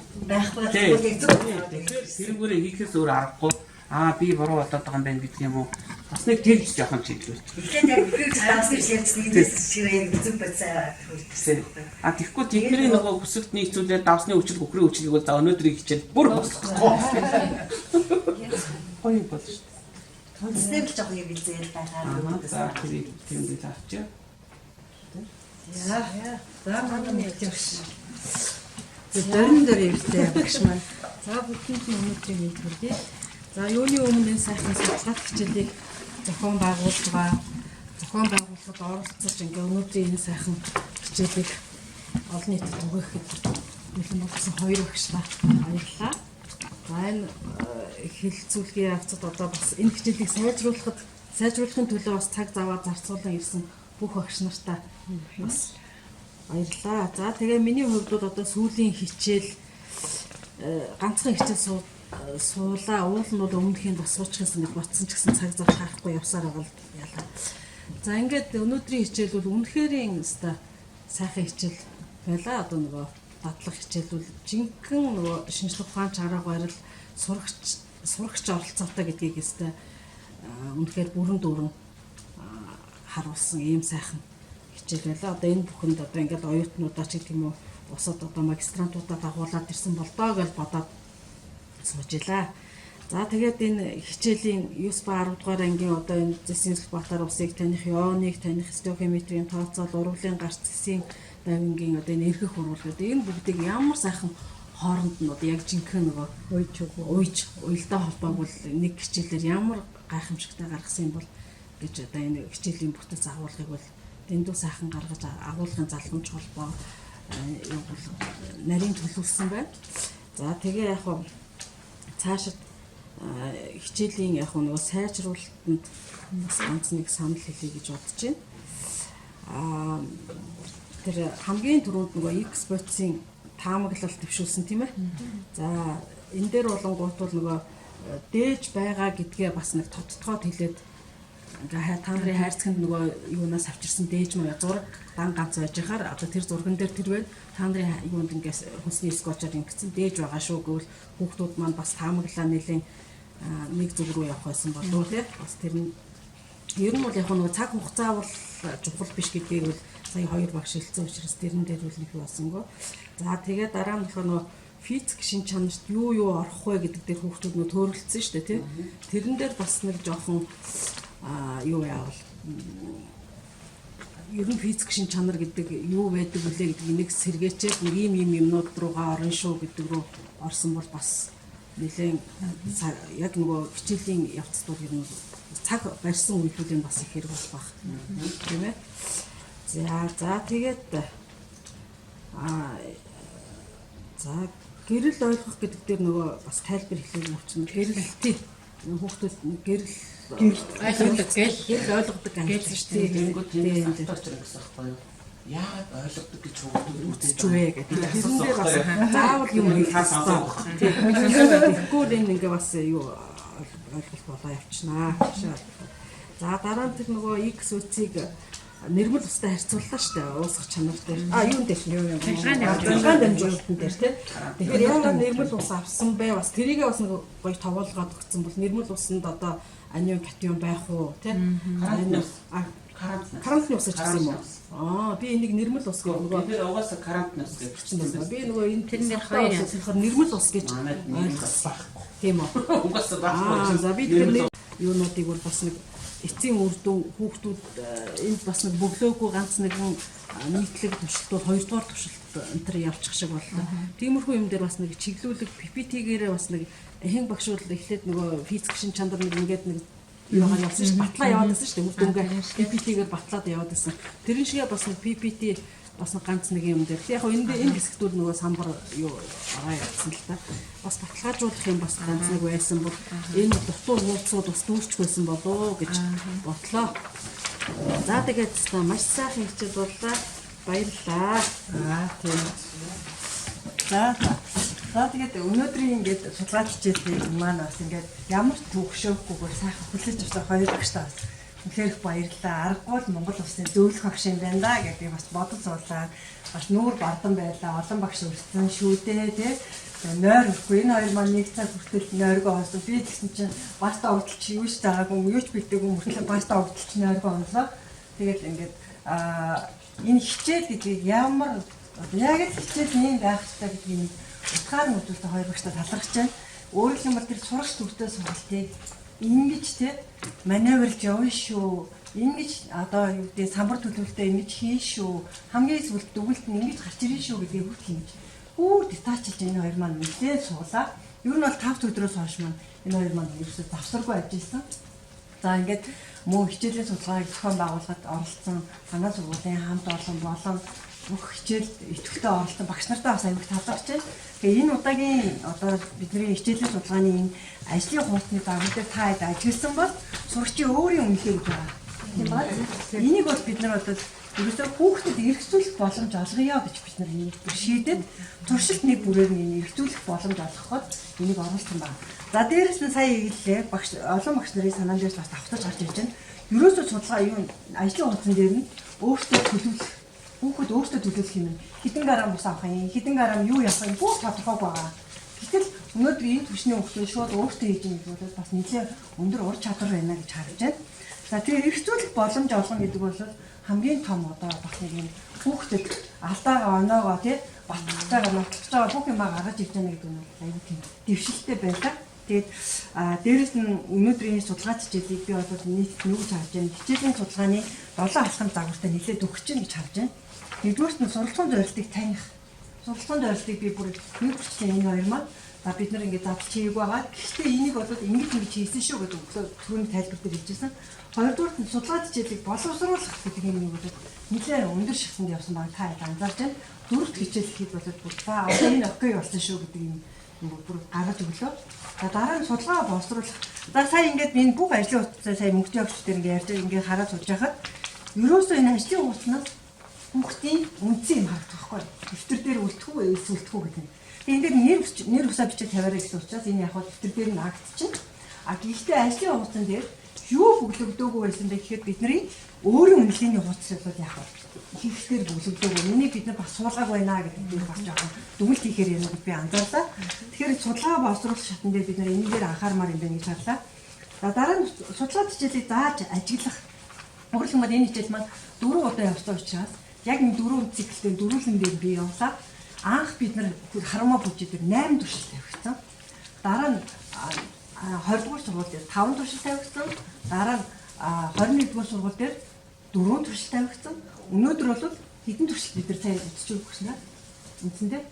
Тэргүүрээ хийхээс өөр аргагүй. Би буруу бодоод байгаа юм байна гэдэг юм уу? Бас нэг тэгж жоохон чиглүүлж. Тэгэхээр яг тэр таасны хэлцнийг шиг зүг бацаа хөрсөн. Тэгэхгүй тэдний нөгөө бүсэгт нийцүүлээд давсны өвчл бүхрийн өвчлийг бол за өнөөдрийг хичээл бүр босчихгүй. Гоё болж шүү дээ. Тонцнэр л жоохон яг зээл байгаад за тэр тийм л авчаа. За манай хэлж дөрөн дээр ирсэн багш маань. За бүгдийн өнөөдрийн мэд хүргэе. За юуны өмнө энэ сайхан сургалт хичээлийг зохион байгуулж байгаа зохион байгуулалтад оролцож ингээ өнөөдрийн энэ сайхан хичээлийг олон нийтэд түгээхэд бэлэн болсон хоёр багшлаа баярлалаа. За энэ хэлэлцүүлгийн явцад одоо бас энэ хичээлийг сайжруулахын төлөө бас цаг зав зарцуулан ирсэн бүх багш нартаа бас баярлалаа. За тэгээ миний хувьд бол одоо сүүлийн хичээл ганцхан хичээл суулаа. Уул нь бол өмнөхийн бас суучихсан гэж ботсон ч гэсэн цаг зав хаахгүй явсаар байгаа л ялаа. За ингээд өнөөдрийн хичээл бол үнэхэрийн өстой сайхан хичээл байлаа. Одоо нөгөө дадлах хичээл бол жинхэнэ нөгөө шинжлэх ухаан чарга барил сурагч оролцоотой гэдгийг өстой үнэхээр бүрэн дүүрэн харуулсан ийм сайхан хичээл байлаа. Одоо энэ бүхэнд одоо ингээд оюутнуудаа ч гэх юм уу усад одоо магистрантуудаа дагуулад ирсэн болдоо гэж бодоод суужлаа. За тэгээд энэ хичээлийн 9 ба 10 дугаар ангийн одоо энэ Зэсинсэл Батар усыг таних, ионыг таних, стохиометрийн тооцоол, урвалын гарц зэсийн давингийн одоо энэ эрхэх урвал гэдэг энэ бүгдийг ямар сайхан хооронд нь одоо яг жинхэнэ нөгөө уйлдаа холбоог бол нэг хичээлээр ямар гайхамшигтай гаргасан юм бол гэж одоо энэ хичээлийн бүтэц агуулгыг бол дэндүү сайхан гаргаж агуулгын залхамж холбоо юм бол нарийн төлөвлөсөн байна. За тэгээ яг хөө цаашид хичээлийн яг нөгөө сайжруулалтанд бас ганц нэг санал хэлье гэж бодож байна. Тэр хамгийн түрүүнд нөгөө X-bots-ийн таамаглал төвшүүлсэн тийм ээ. За энэ дээр болонгууд бол нөгөө дээж байгаа гэдгээ бас нэг тодтогоод хэлээд ингээ та нарын хайрцагт нөгөө юунаас авчирсан дээж маяг зураг дан ганц байж хаар одоо тэр зурган дээр тэр байна та нарын юунд ингээс хүнсний скотчаар ингэсэн дээж байгаа шүү гэвэл хүүхдүүд маань бас таамаглаа нэлийн нэг зүг рүү явах байсан болов уу тий бас тэр нь ер нь бол яг нөгөө цаг хугацаа бол чухал биш гэдгийг бол сая хоёр багш хэлсэн учраас тэрэн дээр бол нэг басангүй. За тэгээд дараа нь нөгөө физик шин чанарт юу орох вэ гэдэг дээр хүүхдүүд нөө төөрөлдсөн шүү дээ тий тэрэн дээр бас нэг жоохон юу яавал ер нь физик шин чанар гэдэг юу байдаг вүлээ гэдгийг нэг сэргээчээд нэг ийм юмнууд руугаа орно шүү гэдэг рүү орсон бол бас нэлээд яг нөгөө хичээлийн явцад бол ер нь цаг барьсан үйлдэлийн бас их хэрэг болох тийм ээ. За тэгээд за гэрэл ойлгох гэдэг дээр нөгөө бас тайлбар хэлэх юм чинь гэрэлтий хүүхдүүд гэрэл ойлгодог гэж шүү дээ. Тэнгүүд доктор гэсэн байхгүй юу? Яагаад ойлгодог гэж үзэж вэ гэдэг. Тэрнээ бас заавал юм хэлэх хэрэгтэй. Тэгэхгүй энэ ингээ бас юу ойлголт болоо явчихнаа. За дараа нь тэр нөгөө X-bots-ыг нэрмэл устай харьцууллаа шүү дээ. Уусгах чанар дээр. Юун дээр юм. Цангаан дамжуулалтын дээр тийм. Тэгэхээр яагаад нэрмэл ус авсан бэ? Бас тэрийгээ бас нэг гоё тавуулгаад өгсөн бол нэрмэл усанд одоо анион катион байх уу тийм. Карантин ус гэсэн юм уу? Би энийг нэрмэл ус гэх нөгөө тэр угаасаа карантин ус гэж бичсэн байна. Би нөгөө энэ тэрний хоёр болохоор нэрмэл ус гэж ойлгосон. Тийм үү? Угаасаа байхгүй. За би тэр юунуудыг бол бас нэг эцсийн үр дүн хүүхдүүд энд бас нэг бөглөөгүй ганц нэгэн нийтлэг туршилтууд хоёрдугаар туршилт энэ төр явчих шиг боллоо. Тиймэрхүү юм дээр бас нэг чиглүүлэг PPT-гээрээ бас нэг хэн багш бол эхлээд нөгөө физик шин чанар нэг ингээд нэг юугаар явсан шүү дээ. Батлаа яваад байсан шүү дээ. Үр дүнгээ PPT-гээр батлаад яваад байсан. Тэрэн шигээ бас нэг PPT бас нэг ганц нэг юм дээр. Яг энэ хэсэгтүүд нөгөө самбар юу аваа явсан л та. Бас баталгаажуулах юм бас ганц нэг байсан бол энэ дутуу хуудсууд бас дүүрч байсан болоо гэж бодлоо. За тэгээд маш сайхан хичээл боллоо. Баярлалаа. Тийм. За тэгээд өнөөдрийн ингээд судалгаа хичээлийг маань бас ингээд ямар ч төгшөөхгүйгээр сайхан хүлээж авсан хоёр багштай бас үнэхээр баярлалаа. Аргагүй л Монгол улсын зөвлөх багш юм байна да гэдгийг бас бодож суулаа. Бас нүүр бардан байлаа. Олон багш өрсөн шүү дээ тий. Нойр өрөхгүй энэ хоёр маань нэг цаг хүртэл нойргоо онсон. Би тэгсэн чинь баста урдалч юу ч таагүй юу ч битээгүй мөртлөө баста урдалч нойргоо онлоо. Тэгээд ингээд энэ хичээл гэдгийг ямар яг л хичээл нэм байх хэрэгтэй гэдгийг утгаар нь үзүүлсэн хоёр багштай талархаж байна. Өөрөөр хэлбэл тэр сурагч төвтэй сургалтыг ингэж тий маневрлж явна шүү. Ингэж одоо юу гэдэг самбар төлөвлөлтөө ингэж хийн шүү. Хамгийн сүлд дүгэлт нь ингэж гарч ирэн шүү гэдгийг бүгд хийнэ. Детачилж энэ хоёр маань нэлээд суулаа. Ер нь бол 5 өдрөөс хойш маань энэ хоёр маань ерөөсөө завсаргүй ажилласан. За ингээд мөн хичээлийн судалгааг зохион байгуулахад оролцсон санаа сургуулийн хамт олон болон бүх хичээл идэвхтэй оролцсон багш нартай бас аяг талархаж байна. Тэгээ энэ удаагийн одоо бидний хичээлийн судалгааны энэ ажлын хуудасны дагуу дээр та хэд ажилласан бол сурагчийн өөрийн үнэлгээ гэж байгаа. Тийм ба? Энийг бол бид нар одоо ерөөсөө хүүхдэд эргэцүүлэх боломж олгоё гэж бид нар энийг шийдээд туршилт нэг бүрээр нь эргэцүүлэх боломж олгоход энийг оруулсан байна. За дээрэс нь сая хэллээ багш олон багш нарын санаан дээр бас давтаж гарч ирж байна. Ерөөсөө судалгаа юу ажлын хуудсан дээр нь өөртөө төлөвлөх хүүхэд өөртөө төлөвлөх юм. Хэдэн грамм бус авах юм, хэдэн грамм юу явах юм бүх тодорхойг байгаа. Гэтэл өнөөдөр энэ түвшний хүүхдүүд шууд өөртөө хийж байгаа гэдэг бол бас нэлээд өндөр ур чадвар байна гэж харж байна. За тэгээ эргэцүүлэх боломж олгоно гэдэг бол хамгийн том одоо бас нэг юм хүүхдэд алдаагаа оноогоо тий батгах байгаа нотлох байгаа бүх юм гаргаж ирж байгаа гэдэг нь аюу тийм дэвшилттэй байлаа. Тэгээд дээрэс нь өнөөдрийн судалгаа хичээлийг би бол нийт нүгж харж байна. Хичээлийн судалгааны 7 алхам загвартай нэлээд өгч чинь гэж харж байна. Нэгдүгээрт нь сургалтын зорилтыг таних. Сургалтын зорилтыг би бүр нэг хүчтэй энэ хоёр маань бид нар ингээд задлж хийгээг байгаа. Гэхдээ энийг бол ингэж хийсэн шүү гэдэг түрүүний тайлбар дээр хэлжсэн. Хоёрдугаарт нь судалгаа хичээлийг боловсруулах гэдэг юм бол нэлээд өндөр шатнд явсан баг та анзаарч байна. Дөрөвт хичээл хийх бол за одоо энэ окей болсон шүү гэдэг юм бүр гаргаж өглөө. За дараа нь судалгаа боловсруулах. За сая ингээд энэ бүх ажлын хуудасаа сая мөнгөний өгч дээр ингээд ярьж ингээд хараад сууж байхад ерөөсөө энэ ажлын хуудаснаас хүүхдийн үндсэн юм харагдах байхгүй. Дэвтэр дээр үлдэхүү эсвэл үлдэхүү гэдэг нь. Тэгээд ингээд нэр усаа бичиж тавиараа гэсэн учраас энэ яг дэвтэр дээр нь агдчихна. Гэхдээ ажлын хуудсан дээр юу бүглэгдөөгүй байсан бэ гэхэд бидний өөрийн үнэлгээний хуудас бол яг хийхлээр бүглэгдөөгүй. Энийг бид нар бас суулгааг байна гэдэг би бас жоохон дүгнэлт хийхээр юм би анзаарлаа. Тэгэхээр судалгаа боловсруулах шатн дээр бид нар энэгээр анхаармаар юм байна гэж харлаа. За дараа нь судалгаа хичээлийг зааж ажиглах. Өөрөлдмөр энэ хичээл маань 4 удаа явсан учраас яг энэ 4 циклтэй дөрвөлэн дээр би явлаа. Анх бид нар харамаа бүжиг дээр 8 туршил тавьсан. Дараа нь 20 дугаар сургууль дээр 5 туршил тавьсан. Дараа нь 21 дугаар сургууль дээр 4 туршил тавьсан. Өнөөдөр бол хэдэн туршил бид нар цааш үзэж өгсөн аа? Үндсэндээ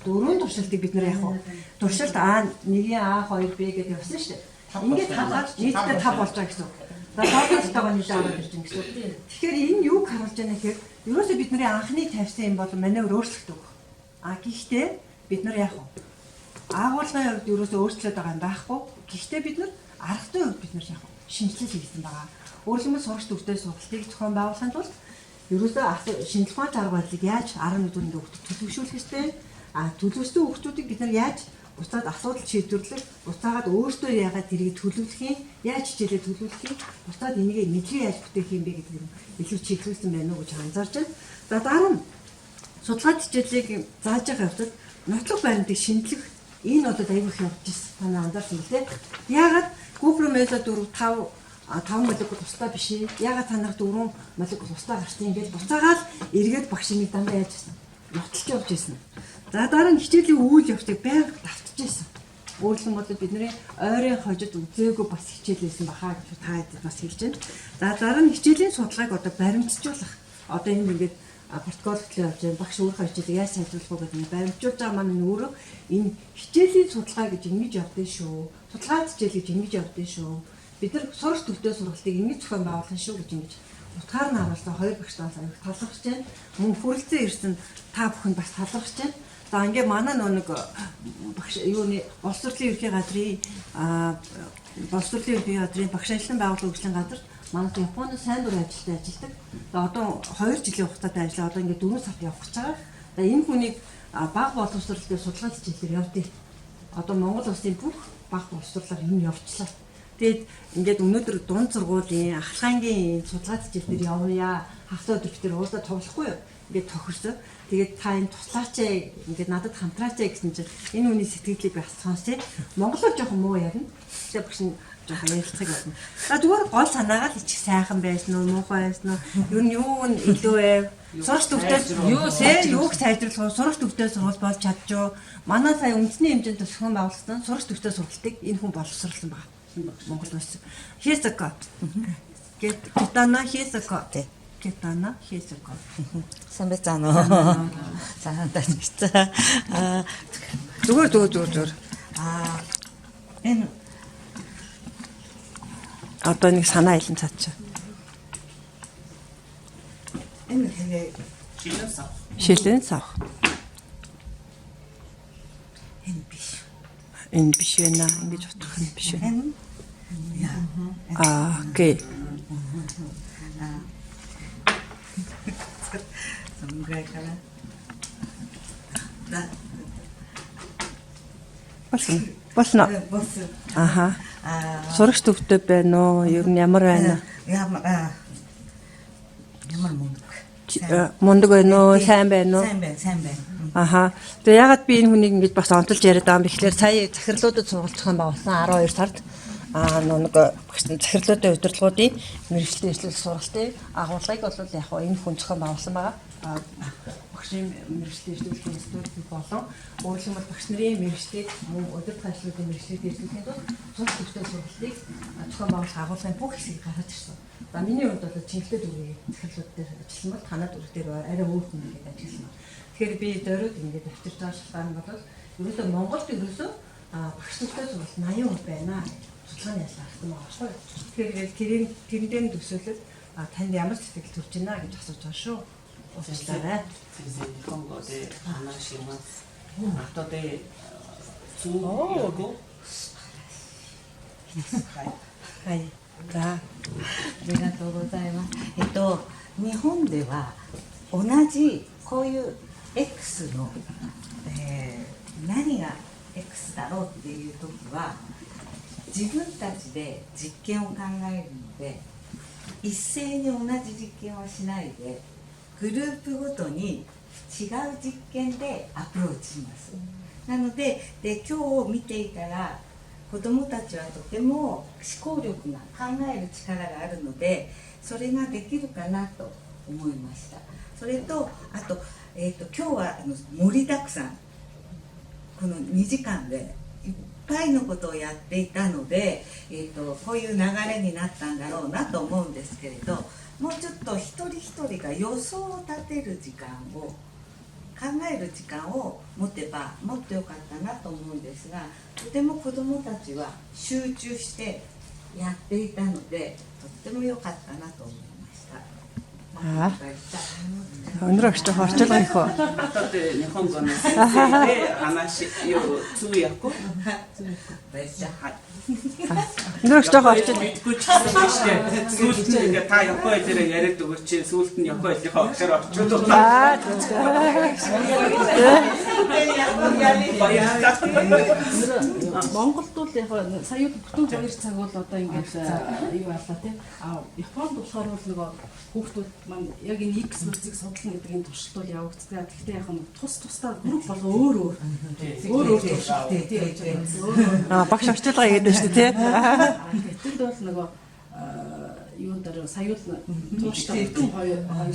4 туршилтыг бид нар яг туршилт A1, A2, B гэдэг явсан шүү дээ. Ингээд таваад нийтдээ 5 болж байгаа гэсэн. За тоогоолтойгоо нийлээ аваад ирж байгаа гэсэн. Тэгэхээр энэ юуг харуулж байна гэхээр ерөөсөө бидний анхны тавьсан юм бол манайвар өөрчлөгдөв. Гэхдээ бид нар яг агуулгын хувьд ерөөсөө өөрчлөлт байгаа юм байхгүй. Гэхдээ бид нар аргатай хувьд бид нар яг шинжилгээ хийсэн байгаа. Өөрөлдмөл сурагч төвтэй сургалтыг зохион байгуулахын тулд ерөөсөө шинжилгээ ухааны арга барилыг яаж 11 дөрөнд хүүхдэд төлөвшүүлэх ёстой. Төлөвлөсөн хүүхдүүдийг бид нар яаж буцаад асуудал шийдвэрлэх, буцаагаад өөртөө яагаад тэрийг төлөвлөх юм, яаж хичээлээ төлөвлөх юм, буцаад энийг мэдлэг яаж бүтээх юм бэ гэдэг нь илүү чиглүүлсэн байна уу гэж анзаарч байна. За дараа нь судалгаа хичээлийг зааж байгаа явцад нотлох баримтыг шинжлэх энэ одоо аягүй их явж ирсэн. Танаа анзаарсан үү те? Яагаад Google Mesa 4 5 молекул тусдаа биш ээ. Яагаад та нарт 4 молекул тусдаа гарсан юм бэ? Буцаагаад эргээд багш нэг дандаа яаж ирсэн. Нотлж явж ирсэн. За дараа нь хичээлийн үйл явцыг байнга давтж ирсэн. Өөрөлдөн бол бидний ойрын хожид үзээгүй бас хичээлсэн бахаа гэж та хэд бас хэлж байна. За дараа нь хичээлийн судалгааг одоо баримтжуулах. Одоо энэ ингээд протокол хөтлөө явж байгаа багш өөрийнхөө хичээлийг яаж сайжруулах вэ гэдэг нь баримтжуулж байгаа маань өөрөө энэ хичээлийн судалгаа гэж ингэж явдсан шүү. Судалгаа хичээл гэж ингэж явдсан шүү. Бид нар сурагч төвтэй сургалтыг ингэж зохион байгуулсан шүү гэж ингэж утгаар нь харуулсан хоёр багштаас аяг талархаж байна. Мөн хүрэлцэн ирсэн та бүхэнд бас талархаж байна. За ингээ манай нэг багш юуны боловсролын ерхий газрын багш ажлын байгууллагын хөгжлийн газар манай Японы сайн дур ажилтнаа ажилладаг. За одоо 2 жилийн хугацаатай ажиллаа. Одоо ингээ 4 сард явах гэж байгаа. За энэ хүнийг бага боловсролтой судалгаа хичээлээр явдیں۔ Одоо Монгол улсын бүх бага боловсролоор энэ явуулчлаа. Тэгээд ингээд өнөөдөр дунд сургуулийн ахлахангийн судалгаа хичээлээр явъя. Хагас өдөр битэр уулзаад тоглохгүй юу? Ингээд тохирсон. Тэгээд та энэ туслаач ингээд надад хамтраач гэсэн чинь энэ хүний сэтгэлийг бас сонсъё. Монголоор жоохон муу ярина. Тэгээд багш нь жоохон ярилцах болно. За зүгээр гол санаагаа л ичих сайхан байсан уу, муухай байсан уу? Юу нь юу нь илүү вэ? Сурагч төвтэй юуг сайжруулах, сурагч төвтэй сургууль болж чадчихв. Манай сая үндэсний хэмжээнд зохион байгуулсан сурагч төвтэй сургалтыг энэ хүн боловсруулсан байна. Монгол улс. Хийсэко. Гитана хийсэко. Гитана хийсэко. Самбэцано. Зүгээр. Энэ Одоо нэг санаа илэн цаачаа. Энэ хэнэ Шилэн сав. энэ биш. Энэ биш байна. Ингэж утгах нь биш байна. Энэ яа. Окей. Самгайкана. Да. Болно. Аха. Сурагч төвтэй байна уу? Ер нь ямар байна? Ямар мундаг. Мундаг байна уу? Сайн байна уу? Сайн байна. Аха. Тэгээ ягаад би энэ хүнийг ингэж бас онцолж яриад байгаа юм бэ гэхээр сая захирлуудад сургалцах юм болсон 12 сард нэг багшны захирлуудын удирдлагуудын мэргэжлийн эрхлэл сургалтын агуулгыг бол яг энэ хүн зохион байгуулсан байгаа. Багшийн мэргэжлийн эрхлэл институт болон өөрөлдөн бол багш нарын мэргэжлийг мөн удирдах ажлуудын мэргэжлийг дэвшүүлэхэд бол цус төвтэй сургалтыг зохион байгуулах агуулгын бүх хэсгийг гаргаж ирсэн. За миний хувьд бол чиглэлд үгүй захирлууд дээр ажилласан бол танад үр дээр арай өөр хүн гэдэг ажилласан. Тэгэхээр би дөрөв ингээд авчирч байгаа шалтгаан нь бол ерөөсөө Монголд ерөөсөө багш нартай сургалт 80 хүн байна. Судалгааны ажил хийсэн байгаа шүү. Тэгэхээр тэрнээ төсөөлөл танд ямар сэтгэл төрж байна гэж асууж байгаа шүү. Уучлаарай. Конгоде анашимас. Атоде цуу.はい。ありがとうございます。日本では同じこういう X の、何が X だろうっていう時は自分たちで実験を考えるので一斉に同じ実験はしないでグループごとに違う実験でアプローチします。なので今日見ていたら子どもたちはとても思考力が考える力があるのでそれができるかなと思いました。それとあと、今日は盛りだくさんこの2時間でいっぱいのことをやっていたので、こういう流れになったんだろうなと思うんですけれどもうちょっと一人一人が予想を立てる時間を考える時間を持てばもっと良かったなと思うんですがとても子どもたちは集中してやっていたのでとっても良かったなと思いました。Өнөр өгч орчуулга их уу? Атоде Нихонгоны сэнсэй анаши юу цуяко. Өнөр өгч орчуул. Мэдгүй ч гэсэн биш дээ. Сүүлд нь ингээ та Японы дээр яриад өгч чинь сүүлд нь Японыхоо өгчөр орчууллаа. Монголд бол яг сая бүтэн 2 цаг бол одоо ингээд юу боллоо тийм. Японд болохоор бол нөгөө хүүхдүүд маань яг энэ X мөрцийг судлах гэдэг энэ туршилт бол явагддаг. Гэхдээ яг нь тусдаа групп болго өөр туршилттэй тийм. Багш орчуулга хийгээд байна шүү дээ тийм. Гэтэл бол нөгөө юун дээр сая л тууштай 2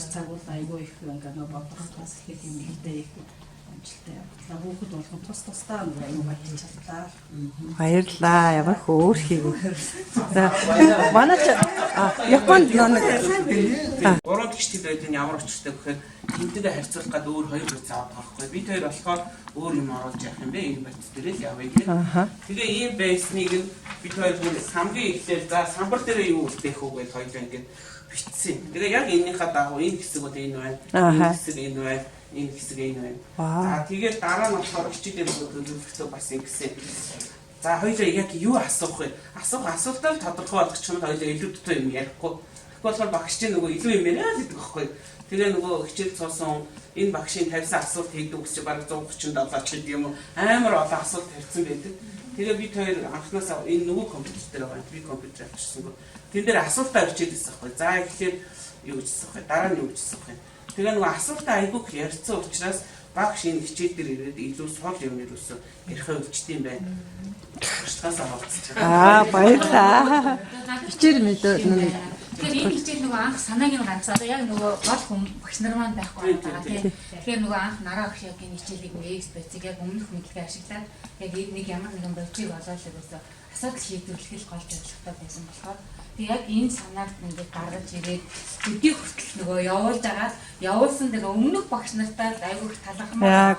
цаг бол айгүй их ингээ нөгөө бодлого тус хийх юм хэлтэй их амжилттай явуулаа. Хүүхэд болгон тусдаа нөгөө юм чадлаа. Баярлаа. Ямар хөөр хийв. За манайч Японд нэг Гурван гişтэй байдгийн ямар очиртай гэхээр тэмдэгтэй харьцуулах гад өөр хоёр байц аваад байгаа хгүй. Бид хоёр болохоор өөр юм оруулж явах юм бэ. Энэ байц дээр л явъя гэх. Тэгээ ийм байсныг нь бид хоёр хамгийн эхлээд за самбар дээр юу үлдээх үү гэж хоёул ингээд бичсэн. Тэгээ яг энэнийхээ дагуу энэ хэсэг бол энэ байна. Энэ хэсэг энэ байна. Энэ хэсэг энэ байна. За тэгээд дараа нь болохоор хичээдээ зөвлөхцөө бас ингэсэн. За хоёул яг юу асуух вэ? Асуултаа тодорхой болгох юм хоёул илүү дутуу юм ярихгүй. Болохоор багш чинь нөгөө илүү юм яриа л гэдэг байхгүй. Тэгээ нөгөө хичээл цуусан энэ багшийн тавьсан асуулт хийдэг гэж бараг 137 ч гэдэг юм уу амар олон асуулт тавьсан байдаг. Тэгээ бид хоёр анхнаасаа энэ нөгөө компьютер дээр байгаа. Би компьютер авчихсан. Тэн дээр асуултаа хичээлсэн байхгүй. За ихлээр юу гэжсэн байхгүй. Дараа нь юу гэжсэн байхгүй. Тэгээ нөгөө асуултаа айгүйх ярьсан учраас багш энэ хичээл дээр ирээд илүү сул юм юусэн ярихаа өвчтөм байна. Багштаасаа хавцчих. Баярлаа. Хичээл мэдээ. Тэгэхээр энэ хичээл нөгөө анх санааг нь ганц одоо яг нөгөө гол хүн багш нар маань байхгүй байгаа тийм. Тэгэхээр нөгөө анх нараа багш яг энэ хичээлийг экспертиг яг өмнөх мэдлэгээ ашиглаад яг нэг ямар нэгэн бодгийг олоод өгсөн асуудал шийдвэрлэх л гол зорилготой байсан болохоор тэг яг энэ санааг ингээд гаргаж ирээд өдий хүртэл нөгөө явуулж байгаа явуулсан тэгээ өмнөх багш нартай айгуух талархмаар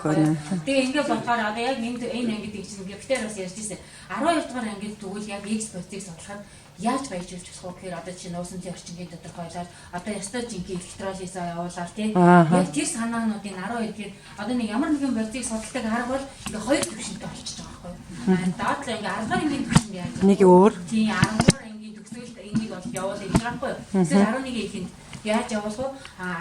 тэгээ ингээд болохоор одоо яг энэ ангид гэж ингээд битээр бас ярьж ирсэн 12 дугаар ангид тэгвэл яг экспертийг судлахад яаж баяжуулж болох вэ гэхээр одоо чинь уусангийн орчингийн тодорхойлоод одоо ястай жинхэнэ электролизаа явуулаад тийм яг тэр санаануудын 12 гээд одоо нэг ямар нэгэн бодисыг судалдаг арга бол ингээ хоёр төвшөнтэй болчихж байгаа байхгүй. Доод л ингээ 10 ангийн төвшөнд яаж нэг өөр тийм 13 ангийн төгсгөлд энийг бол явуулж ирж байгаа байхгүй. Тэгэхээр 11 ихэнд яаж явуулах вэ?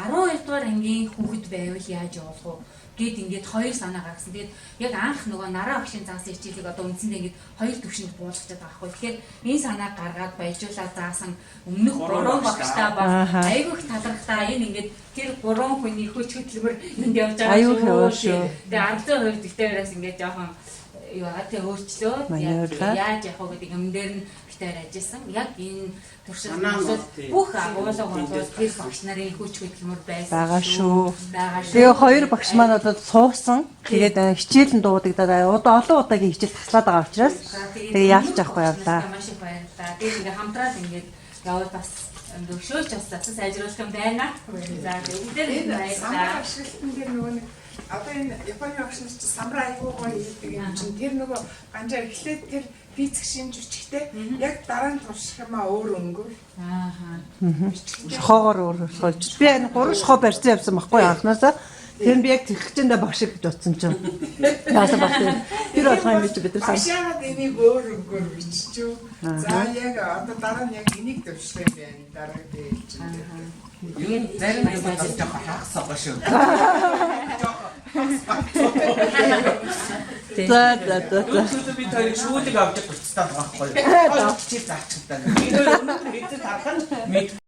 12 дугаар ангийн хүүхэд байвал яаж явуулах вэ? Гэт ингээд хоёр санаа гаргасан. Тэгээд яг анх нөгөө нараа багшийн заасан хичээлийг одоо үндсэндээ ингээд хоёр төвшөнд буулгачаад байгаа байхгүй. Тэгэхээр энэ санааг гаргаад баяжуулаад заасан өмнөх 3 багштай баг айгүйх талархтаа энэ ингээд тэр 3 хүний хүч хөдөлмөр энд явж байгаа шүү. Тэгээд 10% дэгтээрээс ингээд жоохон юу атай өөрчлөө яаж явах вэ гэдэг юм дээр нь битээр ажилласан. Яг энэ туршилт бүх агуулга болоод тэр багш нарын хүч хөдөлмөр байсан байгаа шүү. Тэгээ хоёр багш маань одоо суусан. Тэгээд хичээл нь дуудагдаад одоо олон удаагийн хичээл таслаад байгаа учраас тэгээ яалж авахгүй явлаа. Маш их баярлалаа. Тэгээд ингээ хамтраад ингээд явал бас өшөөж бас засаж сайжруулах юм байна. За тэгээд баярлалаа. Ашиглалтын дээр нөгөө нэг одоо энэ Японы багш нар чи самбар айгуугаа хийдэг юм чинь тэр нөгөө ганжаа эхлээд тэр физик шинж бичгтээ яг дараа нь турших юмаа өөр өнгө. Шохоогоор өөр болж. Би энэ 3 шохоо барьсан явсан байхгүй анхнаасаа. Тэр нь би яг тэрх чиндээ багш гэж бодсон чинь. Яасан баг тэр болохоо юм чи бид нар Ашаад энийг өөр өнгөөр биччихв. За яг одоо дараа нь яг энийг төвшлэх юм байна. Дараа нь хэлж байна. Юу зарим юм бодож байгаа хагасаа ба шүү. За. Би тэр шүүлэг авч буцтаад байгаа байхгүй юу? Чи заачихсан. Би өнөөдөр мэдээ тарах нь